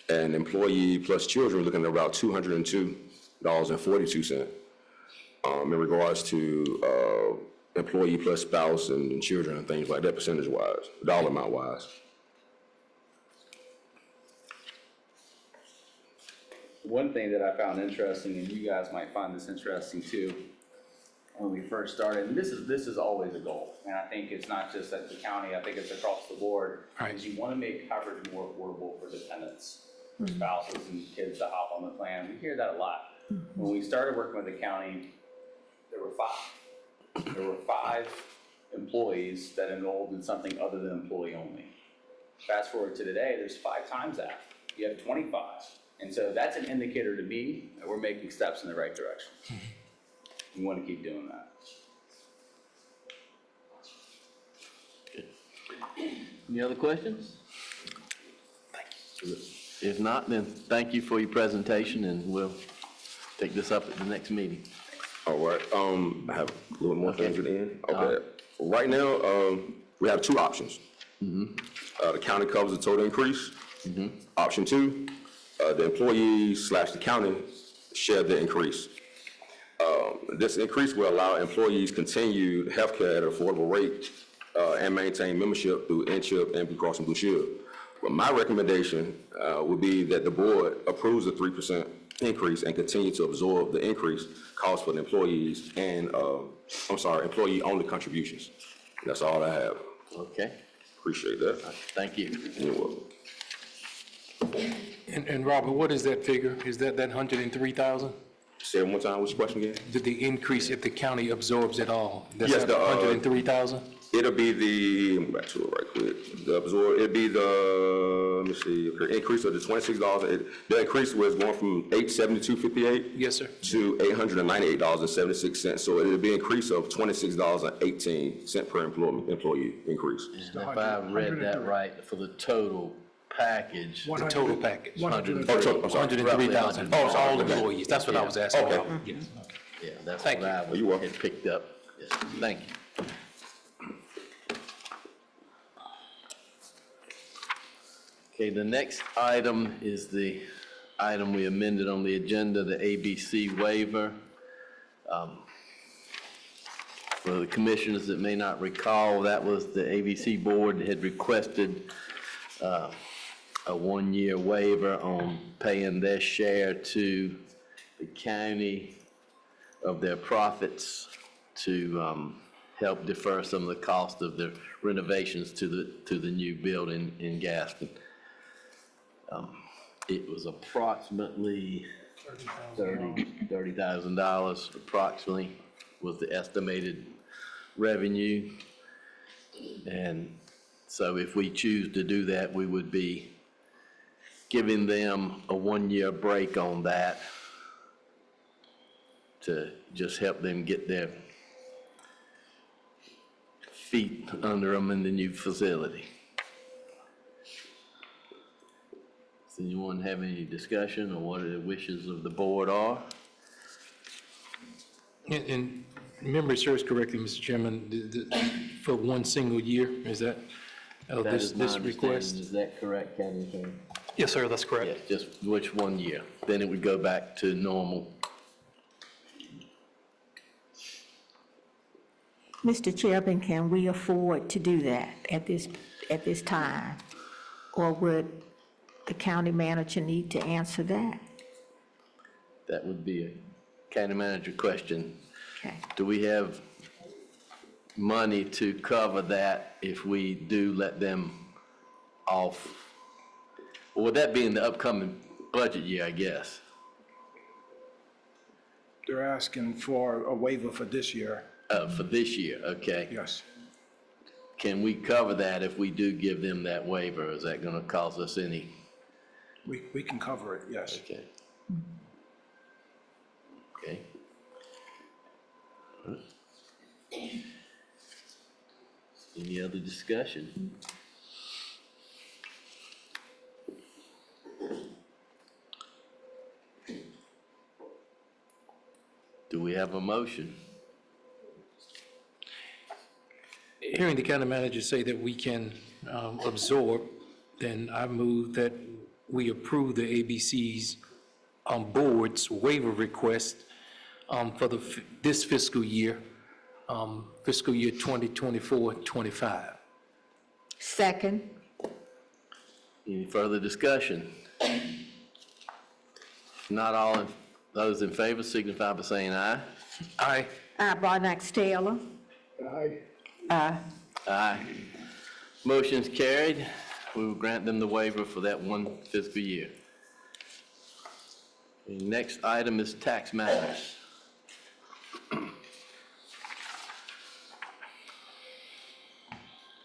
And employee plus children, looking at about $202.42. In regards to employee plus spouse and children and things like that, percentage-wise, dollar amount-wise. One thing that I found interesting, and you guys might find this interesting too, when we first started, and this is always a goal, and I think it's not just at the county, I think it's across the board, is you want to make coverage more affordable for dependents. for spouses and kids to hop on the plan. We hear that a lot. When we started working with the county, there were five. There were 5 employees that enrolled in something other than employee only. Fast forward to today, there's 5 times that. You have 25. And so that's an indicator to me that we're making steps in the right direction. We want to keep doing that. Any other questions? If not, then thank you for your presentation, and we'll take this up at the next meeting. All right, I have a little more things at the end. Okay, right now, we have 2 options. The county covers the total increase. Option 2, the employees / the county share the increase. This increase will allow employees continued healthcare at an affordable rate and maintain membership through NCHIP and Blue Cross and Blue Shield. But my recommendation would be that the board approves the 3% increase and continue to absorb the increase cost for the employees and, employee-only contributions. That's all I have. Okay, Appreciate that. thank you. You're welcome. And Robert, what is that figure? Is that 103,000? Say it one more time, what's the question again? Did the increase if the county absorbs it all? That's Yes, the, 103,000? It'll be the, let me back to it right quick. It'll be the, let me see, okay, increase of the $26. The increase was going from $872.58 Yes, sir. to $898.76. So it'll be an increase of $26.18 per employee increase. And if I read that right, for the total package, The total package. 100, Oh, I'm sorry. 103,000. Oh, it's all employees. That's what I was asking Okay. about. Yes. yeah, that's Thank what you. I You're welcome. had picked up. Yes, thank you. Okay, the next item is the item we amended on the agenda, the ABC waiver. For the commissioners that may not recall, that was the ABC board had requested a 1-year waiver on paying their share to the county of their profits to help defer some of the cost of the renovations to the new building in Gaston. It was approximately $30,000 approximately was the estimated revenue. And so if we choose to do that, we would be giving them a 1-year break on that to just help them get their feet under them in the new facility. Does anyone have any discussion or what the wishes of the board are? And memory serves correctly, Mr. Chairman, for 1 single year, is that That is my this request? understanding. Is that correct, County Attorney? Yes, sir, that's correct. Yeah, just which 1 year? Then it would go back to normal. Mr. Chairman, can we afford to do that at this time? Or would the county manager need to answer that? That would be a county manager question. Okay. Do we have money to cover that if we do let them off? Or would that be in the upcoming budget year, I guess? They're asking for a waiver for this year, For this year, okay. yes. Can we cover that if we do give them that waiver? Is that gonna cause us any? We can cover it, yes. Okay. Okay. Any other discussion? Do we have a motion? Hearing the county manager say that we can absorb, then I move that we approve the ABC's board's waiver request for this fiscal year 2024-25. Second? Any further discussion? Not all, those in favor signify by saying aye. Aye. Broadnax Taylor? Aye. Motion's carried. We will grant them the waiver for that 1 fiscal year. The next item is tax matters.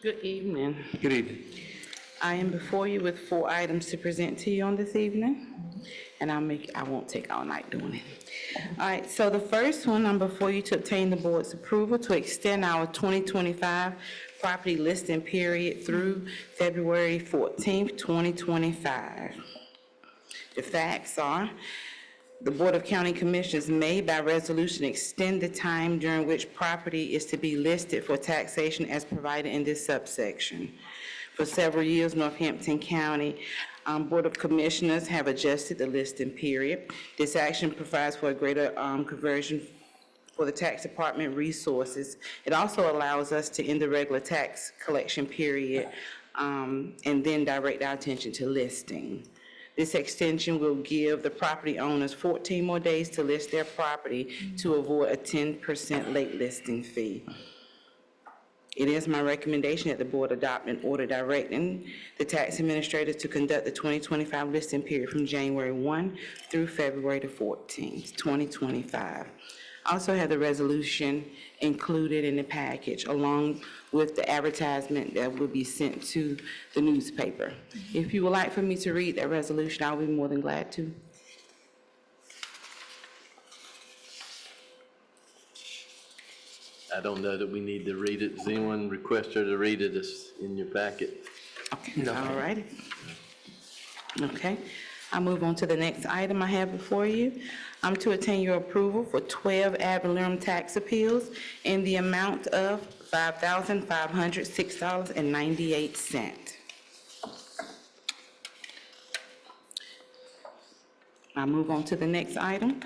Good evening. Good evening. I am before you with 4 items to present to you on this evening, and I won't take all night doing it. All right, so the first one, I'm before you to obtain the board's approval to extend our 2025 property listing period through February 14th, 2025. The facts are, the Board of County Commissioners may by resolution extend the time during which property is to be listed for taxation as provided in this subsection. For several years, Northampton County Board of Commissioners have adjusted the listing period. This action provides for a greater conversion for the tax department resources. It also allows us to end the regular tax collection period and then direct our attention to listing. This extension will give the property owners 14 more days to list their property to avoid a 10% late listing fee. It is my recommendation that the board adopt an order directing the tax administrator to conduct the 2025 listing period from January 1 through February the 14th, 2025. I also have the resolution included in the package along with the advertisement that will be sent to the newspaper. If you would like for me to read that resolution, I'll be more than glad to. I don't know that we need to read it. Does anyone request her to read it? It's in your packet. Okay, all righty. Okay, I'll move on to the next item I have before you. I'm to obtain your approval for 12 ad valorem tax appeals in the amount of $5,506.98. I'll move on to the next item.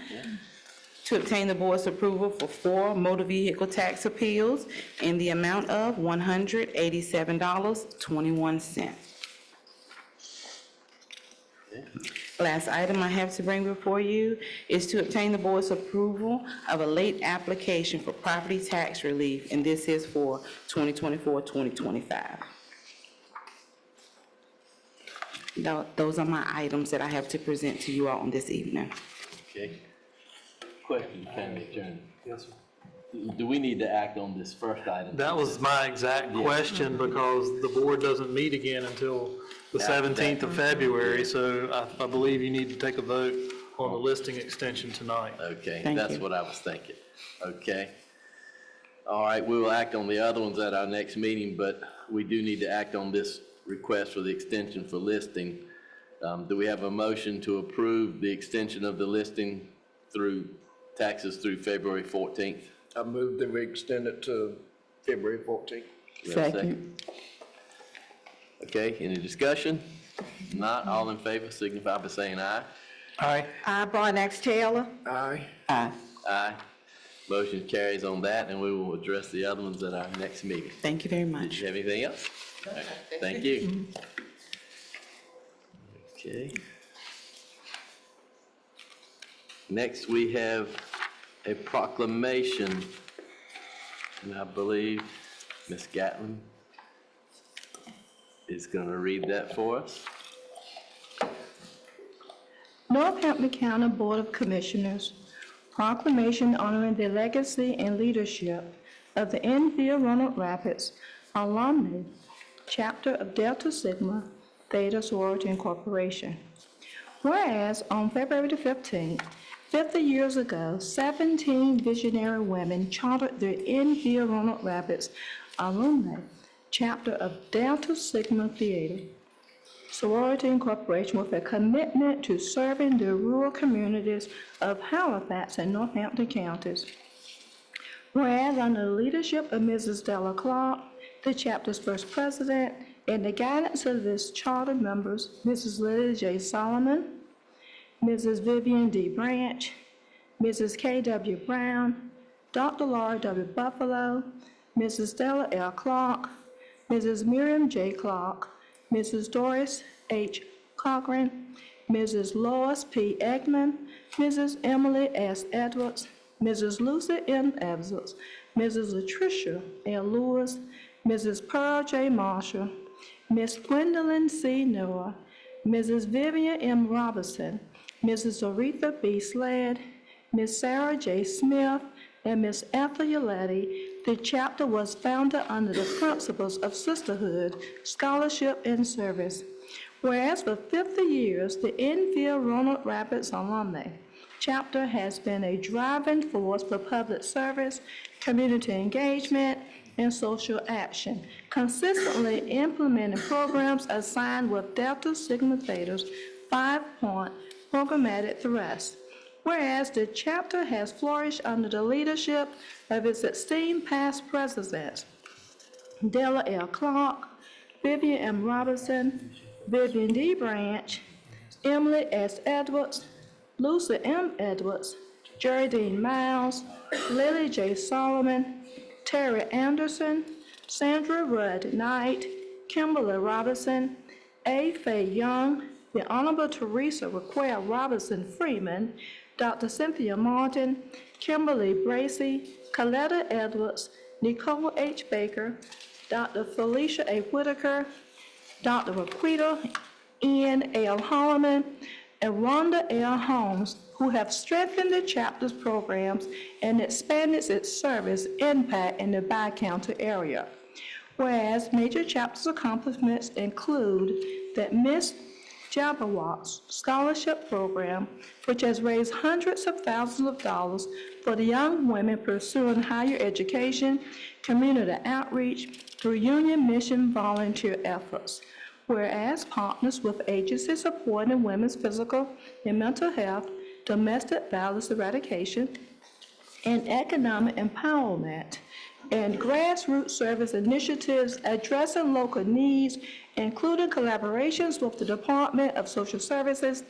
To obtain the board's approval for 4 motor vehicle tax appeals in the amount of $187.21. Last item I have to bring before you is to obtain the board's approval of a late application for property tax relief, and this is for 2024-2025. Those are my items that I have to present to you all on this evening. Okay. Question, County Attorney. Yes, sir. Do we need to act on this first item? That was my exact question, because the board doesn't meet again until the 17th of February, so I believe you need to take a vote on the listing extension tonight. Okay, Thank that's you. what I was thinking. Okay. All right, we will act on the other ones at our next meeting, but we do need to act on this request for the extension for listing. Do we have a motion to approve the extension of the listing through taxes through February 14th? I move that we extend it to February 14th. Do we have a Second. Okay, any discussion? Not, all in favor signify by saying aye. Aye. I, Brian X. Taylor. Aye. Aye. Aye. Motion carries on that, and we will address the other ones at our next meeting. Thank you very Did much. you have anything else? Okay, thank you. Okay. Next, we have a proclamation, and I believe Ms. Gatlin is going to read that for us. Northampton County Board of Commissioners proclamation honoring the legacy and leadership of the Enfield Roanoke Rapids alumni chapter of Delta Sigma Theta Sorority Incorporation. Whereas on February the 15th, 50 years ago, 17 visionary women chartered the Enfield Roanoke Rapids alumni chapter of Delta Sigma Theta Sorority Incorporation with a commitment to serving the rural communities of Halifax and Northampton counties. Whereas under the leadership of Mrs. Della Clark, the chapter's first president, and the guidance of its charter members, Mrs. Lily J. Solomon, Mrs. Vivian D. Branch, Mrs. K.W. Brown, Dr. Laura W. Buffalo, Mrs. Stella L. Clark, Mrs. Miriam J. Clark, Mrs. Doris H. Cochran, Mrs. Lois P. Eggman, Mrs. Emily S. Edwards, Mrs. Lucy M. Edwards, Mrs. Latricia L. Lewis, Mrs. Pearl J. Marshall, Miss Gwendolyn C. Noah, Mrs. Vivian M. Robinson, Mrs. Aretha B. Sled, Ms. Sarah J. Smith, and Ms. Ethel Uletti, the chapter was founded under the principles of sisterhood, scholarship, and service. Whereas for 50 years, the Enfield Roanoke Rapids Alumni Chapter has been a driving force for public service, community engagement, and social action, consistently implementing programs assigned with Delta Sigma Theta's 5-point programmatic thrust. Whereas the chapter has flourished under the leadership of its esteemed past presidents, Della L. Clark, Vivian M. Robinson, Vivian D. Branch, Emily S. Edwards, Lucy M. Edwards, Jerry Dean Miles, Lily J. Solomon, Terry Anderson, Sandra Rudd Knight, Kimberly Robinson, A. Faye Young, the Honorable Teresa Raquel Robinson Freeman, Dr. Cynthia Martin, Kimberly Bracy, Coletta Edwards, Nicole H. Baker, Dr. Felicia A. Whitaker, Dr. Raquita N. L. Holloman, and Rhonda L. Holmes, who have strengthened the chapter's programs and expanded its service impact in the Bi-County area. Whereas major chapter's accomplishments include that Miss Jabberwock's scholarship program, which has raised hundreds of thousands of dollars for the young women pursuing higher education, community outreach, through Union Mission volunteer efforts. Whereas partners with agencies supporting women's physical and mental health, domestic violence eradication, and economic empowerment, and grassroots service initiatives addressing local needs, including collaborations with the Department of Social Services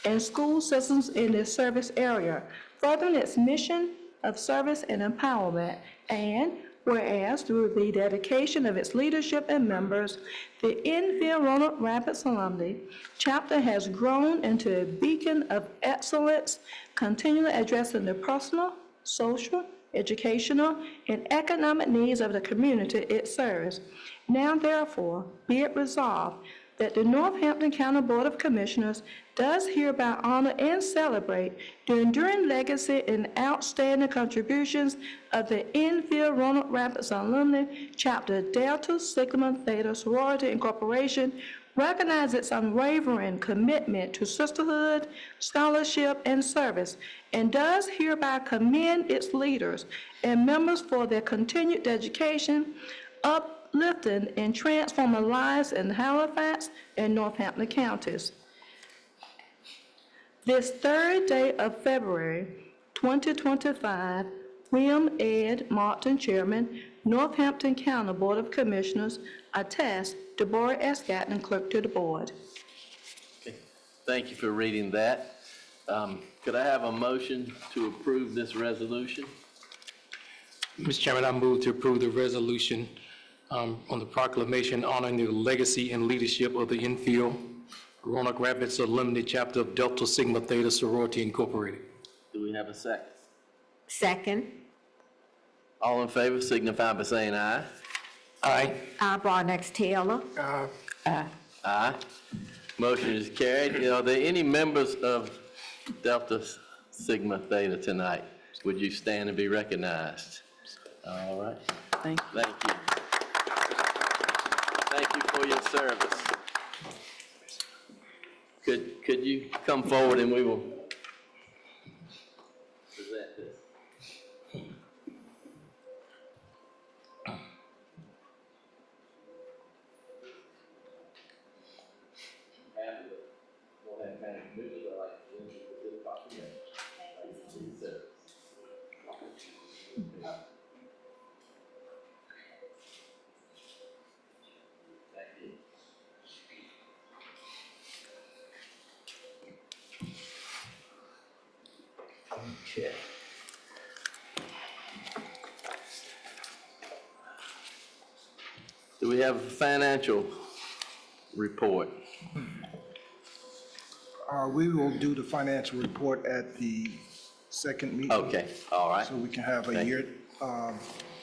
and school systems in this service area, furthering its mission of service and empowerment. And whereas through the dedication of its leadership and members, the Enfield Roanoke Rapids Alumni Chapter has grown into a beacon of excellence, continually addressing the personal, social, educational, and economic needs of the community it serves. Now therefore, be it resolved that the Northampton County Board of Commissioners does hereby honor and celebrate the enduring legacy and outstanding contributions of the Enfield Roanoke Rapids Alumni Chapter Delta Sigma Theta Sorority Incorporation, recognize its unwavering commitment to sisterhood, scholarship, and service, and does hereby commend its leaders and members for their continued dedication, uplifting and transforming lives in Halifax and Northampton counties. This third day of February 2025, William Ed Martin, Chairman, Northampton County Board of Commissioners, attests Deborah S. Gatton, Clerk to the Board. Thank you for reading that. Could I have a motion to approve this resolution? Mr. Chairman, I move to approve the resolution on the proclamation honoring the legacy and leadership of the Enfield Roanoke Rapids Alumni Chapter of Delta Sigma Theta Sorority Incorporated. Do we have a second? Second. All in favor signify by saying aye. Aye. Barnex Taylor. Aye. Motion is carried. Are there any members of Delta Sigma Theta tonight? Would you stand and be recognized? All right. Thank you. Thank you. Thank you for your service. Could you come forward and we will present this? Okay. Do we have a financial report? We will do the financial report at the second meeting. Okay, all right. So we can have a Thank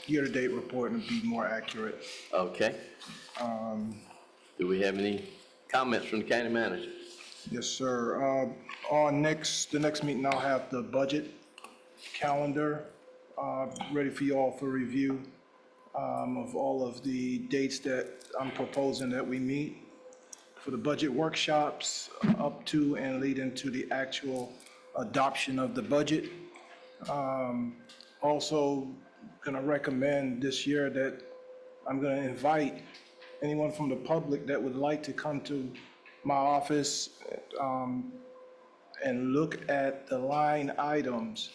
year-to-date report and be more accurate. Okay. Do we have any comments from the county manager? Yes, sir. On the next meeting, I'll have the budget calendar ready for you all for review of all of the dates that I'm proposing that we meet for the budget workshops up to and lead into the actual adoption of the budget. Also, going to recommend this year that I'm going to invite anyone from the public that would like to come to my office and look at the line items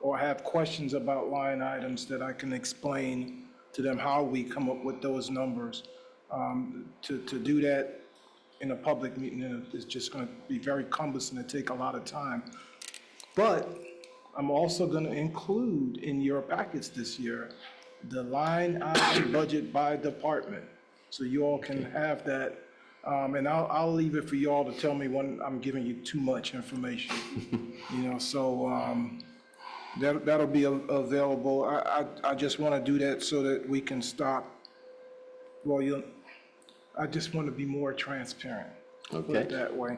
or have questions about line items that I can explain to them how we come up with those numbers. To do that in a public meeting is just going to be very cumbersome and take a lot of time. But I'm also going to include in your packets this year the line item budget by department, so you all can have that. And I'll leave it for you all to tell me when I'm giving you too much information. So that'll be available. I just want to do that so that we can stop. Well, I just want to be more transparent. Put it that way.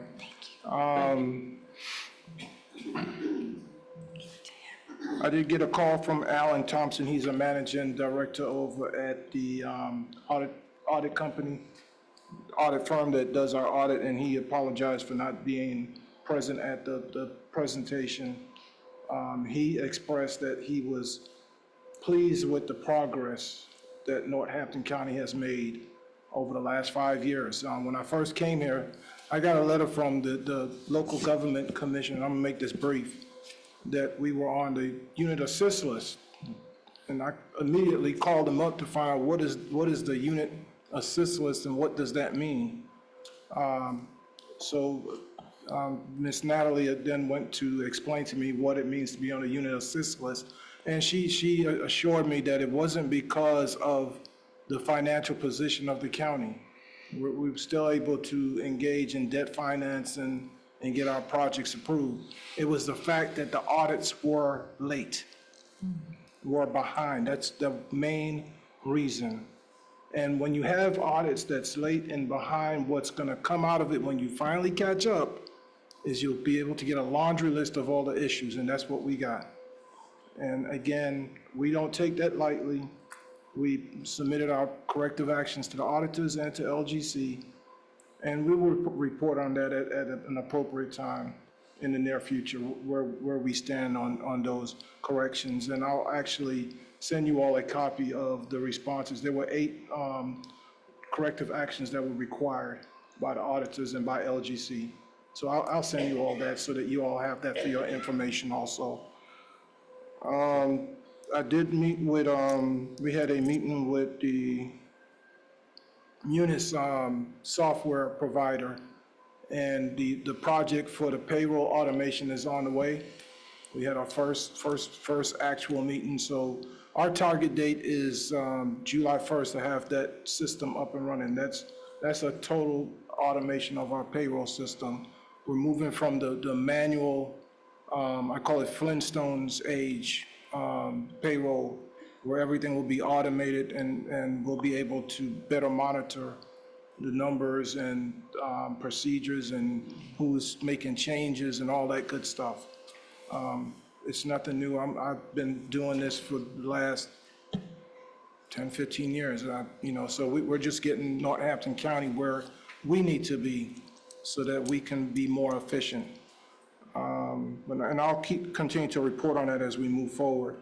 I did get a call from Alan Thompson. He's a managing director over at the audit company, audit firm that does our audit, and he apologized for not being present at the presentation. He expressed that he was pleased with the progress that Northampton County has made over the last 5 years. When I first came here, I got a letter from the local government commission, and I'm gonna make this brief, that we were on the unit assist list. And I immediately called them up to find out what is the unit assist list and what does that mean? Ms. Natalie then went to explain to me what it means to be on a unit assist list. And she assured me that it wasn't because of the financial position of the county. We're still able to engage in debt finance and get our projects approved. It was the fact that the audits were late, were behind. That's the main reason. And when you have audits that's late and behind, what's gonna come out of it when you finally catch up is you'll be able to get a laundry list of all the issues, and that's what we got. And again, we don't take that lightly. We submitted our corrective actions to the auditors and to LGC, and we will report on that at an appropriate time in the near future, where we stand on those corrections. And I'll actually send you all a copy of the responses. There were 8 corrective actions that were required by the auditors and by LGC. So I'll send you all that so that you all have that for your information also. I did meet with, we had a meeting with the Munis software provider, and the project for the payroll automation is on the way. We had our first actual meeting, so our target date is July 1st to have that system up and running. That's a total automation of our payroll system. We're moving from the manual, I call it Flintstones age payroll, where everything will be automated and we'll be able to better monitor the numbers and procedures and who's making changes and all that good stuff. It's nothing new. I've been doing this for the last 10, 15 years. So we're just getting Northampton County where we need to be so that we can be more efficient. And I'll continue to report on that as we move forward.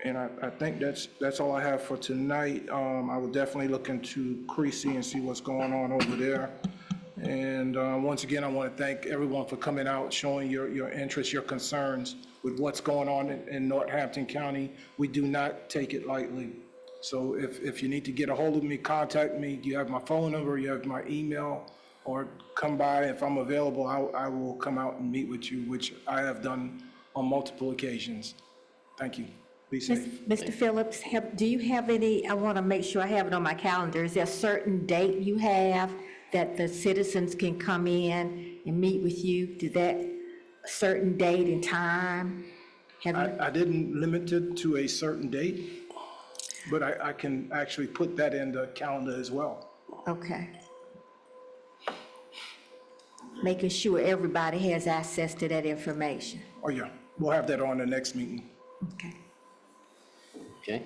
And I think that's all I have for tonight. I will definitely look into Creasy and see what's going on over there. And once again, I want to thank everyone for coming out, showing your interest, your concerns with what's going on in Northampton County. We do not take it lightly. So if you need to get a hold of me, contact me. You have my phone number, you have my email, or come by. If I'm available, I will come out and meet with you, which I have done on multiple occasions. Thank you. Be safe. Mr. Phillips, do you have any, I want to make sure I have it on my calendar, is there a certain date you have that the citizens can come in and meet with you? Do that certain date and time? I didn't limit it to a certain date, but I can actually put that in the calendar as well. Okay. making sure everybody has access to that information. Oh, yeah, we'll have that on the next meeting. Okay. Okay.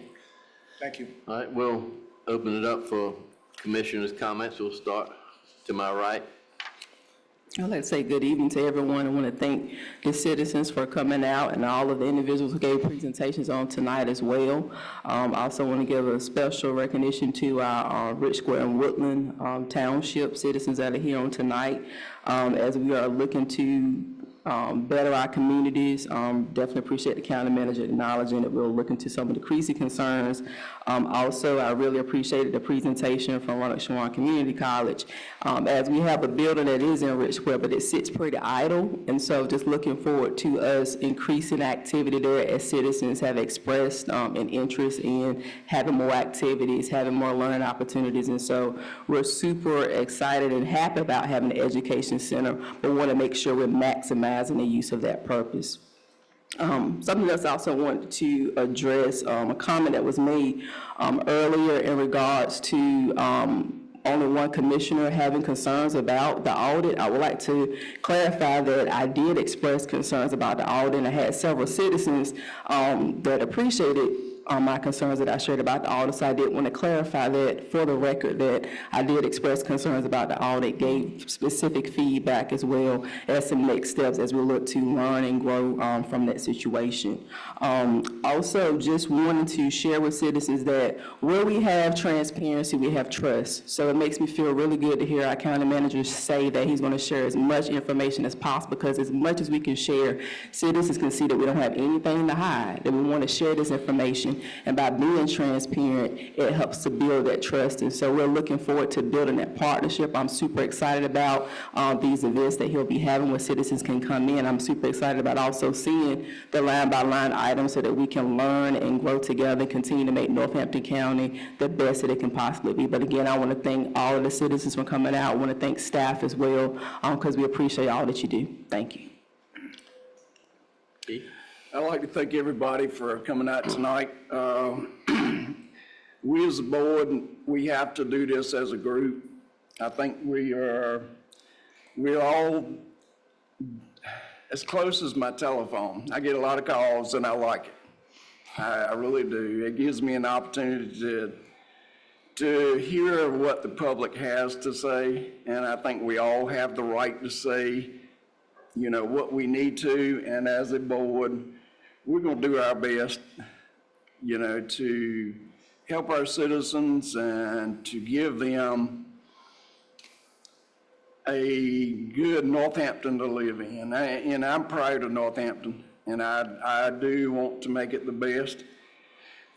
Thank you. All right, we'll open it up for commissioners' comments. We'll start to my right. I'd like to say good evening to everyone. I want to thank the citizens for coming out and all of the individuals who gave presentations on tonight as well. I also want to give a special recognition to our Rich Square and Woodland Township citizens that are here on tonight as we are looking to better our communities. Definitely appreciate the county manager acknowledging that we'll look into some of the CREASY concerns. Also, I really appreciated the presentation from Ronald Shawan Community College. As we have a building that is in Rich Square, but it sits pretty idle, and so just looking forward to us increasing activity there as citizens have expressed an interest in having more activities, having more learning opportunities, and so we're super excited and happy about having the education center, but want to make sure we're maximizing the use of that purpose. Something else I also wanted to address, a comment that was made earlier in regards to only one commissioner having concerns about the audit. I would like to clarify that I did express concerns about the audit, and I had several citizens that appreciated my concerns that I shared about the audit, so I did want to clarify that for the record that I did express concerns about the audit, gave specific feedback as well as some next steps as we look to learn and grow from that situation. Also, just wanted to share with citizens that where we have transparency, we have trust. So it makes me feel really good to hear our county manager say that he's going to share as much information as possible, because as much as we can share, citizens can see that we don't have anything to hide, that we want to share this information. And by being transparent, it helps to build that trust. And so we're looking forward to building that partnership. I'm super excited about these events that he'll be having where citizens can come in. I'm super excited about also seeing the line-by-line items so that we can learn and grow together and continue to make Northampton County the best that it can possibly be. But again, I want to thank all of the citizens for coming out. I want to thank staff as well, because we appreciate all that you do. Thank you. I'd like to thank everybody for coming out tonight. We as a board, we have to do this as a group. I think we're all as close as my telephone. I get a lot of calls and I like it. I really do. It gives me an opportunity to hear what the public has to say, and I think we all have the right to say, you know, what we need to, and as a board, we're going to do our best, you know, to help our citizens and to give them a good Northampton to live in. And I'm proud of Northampton, and I do want to make it the best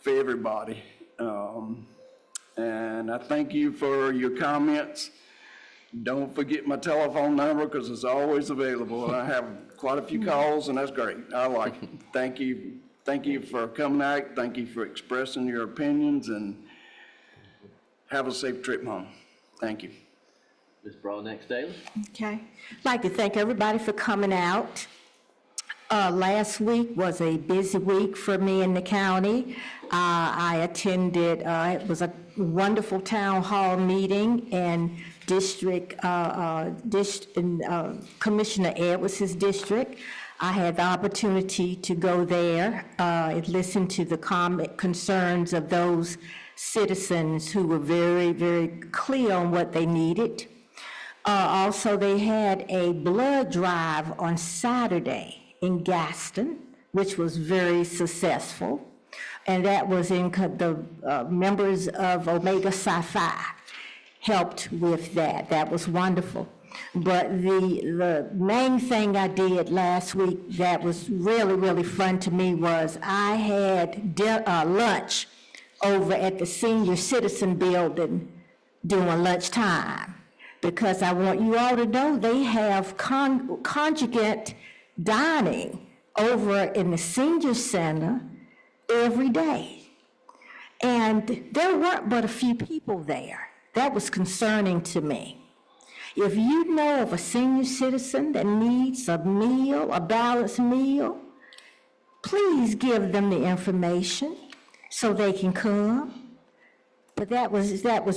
for everybody. And I thank you for your comments. Don't forget my telephone number, because it's always available. I have quite a few calls, and that's great. I like it. Thank you. Thank you for coming out. Thank you for expressing your opinions, and have a safe trip home. Thank you. Ms. Broadnax-Daly? Okay. I'd like to thank everybody for coming out. Last week was a busy week for me in the county. I attended, it was a wonderful town hall meeting in Commissioner Edwards' district. I had the opportunity to go there and listen to the concerns of those citizens who were very, very clear on what they needed. Also, they had a blood drive on Saturday in Gaston, which was very successful. And that was in the members of Omega Psi Phi helped with that. That was wonderful. But the main thing I did last week that was really, really fun to me was I had lunch over at the Senior Citizen Building during lunchtime, because I want you all to know they have conjugate dining over in the senior center every day. And there weren't but a few people there. That was concerning to me. If you know of a senior citizen that needs a meal, a balanced meal, please give them the information so they can come. But that was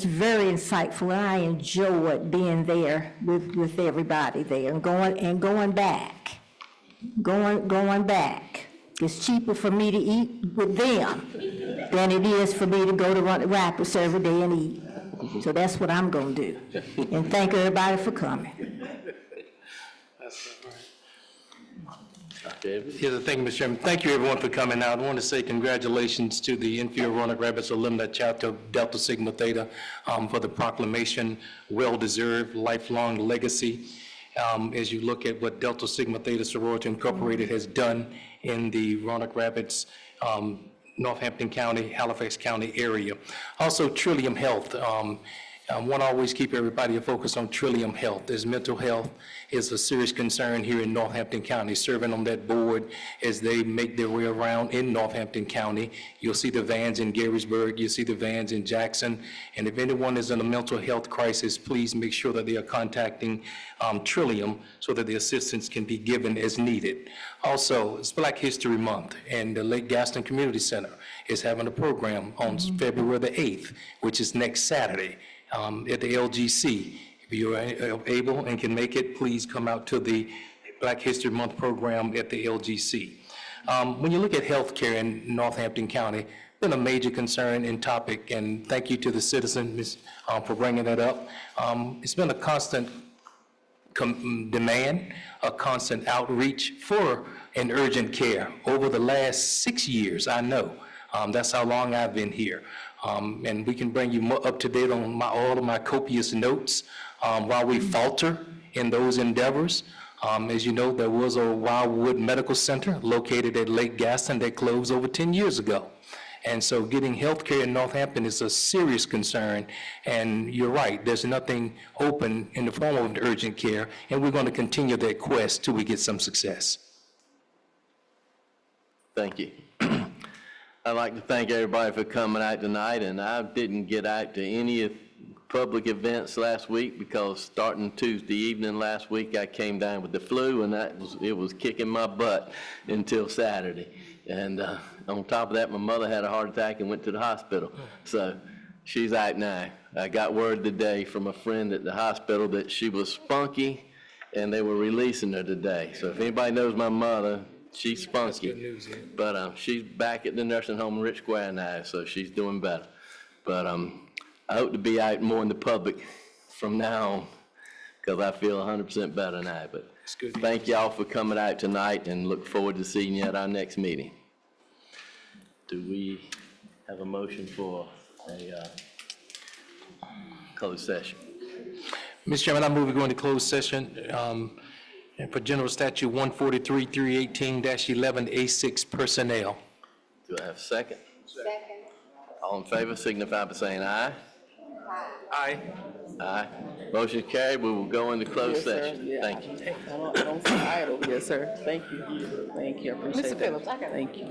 very insightful, and I enjoyed being there with everybody there and going back. It's cheaper for me to eat with them than it is for me to go to Roanoke Rapids every day and eat. So that's what I'm gonna do. And thank everybody for coming. Yes, thank you, Mr. Chairman. Thank you, everyone, for coming out. I want to say congratulations to the Enfield Roanoke Rapids Alumni Chapter of Delta Sigma Theta for the proclamation, well-deserved, lifelong legacy. As you look at what Delta Sigma Theta Sorority Incorporated has done in the Roanoke Rapids, Northampton County, Halifax County area. Also, Trillium Health. I want to always keep everybody focused on Trillium Health, as mental health is a serious concern here in Northampton County. Serving on that board as they make their way around in Northampton County. You'll see the vans in Garysburg, you'll see the vans in Jackson, and if anyone is in a mental health crisis, please make sure that they are contacting Trillium so that the assistance can be given as needed. Also, it's Black History Month, and the Lake Gaston Community Center is having a program on February the 8th, which is next Saturday. At the LGC. If you are able and can make it, please come out to the Black History Month program at the LGC. When you look at healthcare in Northampton County, it's been a major concern and topic, and thank you to the citizens for bringing that up. It's been a constant demand, a constant outreach for an urgent care over the last 6 years, I know. That's how long I've been here. And we can bring you more up to date on all of my copious notes while we falter in those endeavors. As you know, there was a Wildwood Medical Center located at Lake Gaston that closed over 10 years ago. And so getting health care in Northampton is a serious concern. And you're right, there's nothing open in the form of urgent care, and we're going to continue that quest till we get some success. Thank you. I'd like to thank everybody for coming out tonight, and I didn't get out to any public events last week because starting Tuesday evening last week, I came down with the flu, and it was kicking my butt until Saturday. And on top of that, my mother had a heart attack and went to the hospital. So she's out now. I got word today from a friend at the hospital that she was spunky, and they were releasing her today. So if anybody knows my mother, she's spunky, but she's back at the nursing home in Rich Square now, so she's doing better. But I hope to be out more in the public from now on because I feel 100% better now. But thank y'all for coming out tonight and look forward to seeing you at our next meeting. Do we have a motion for a closed session? Mr. Chairman, I move we go into closed session. And for General Statute 143-318-11A6 personnel. Do I have a second? Second. All in favor signify by saying aye. Aye. Aye. Motion carried. We will go into closed session. Yeah. Thank you. I don't see idle. Yes, sir. Thank you. Thank you. I appreciate that. Mr. Phillips, I got it. Thank you.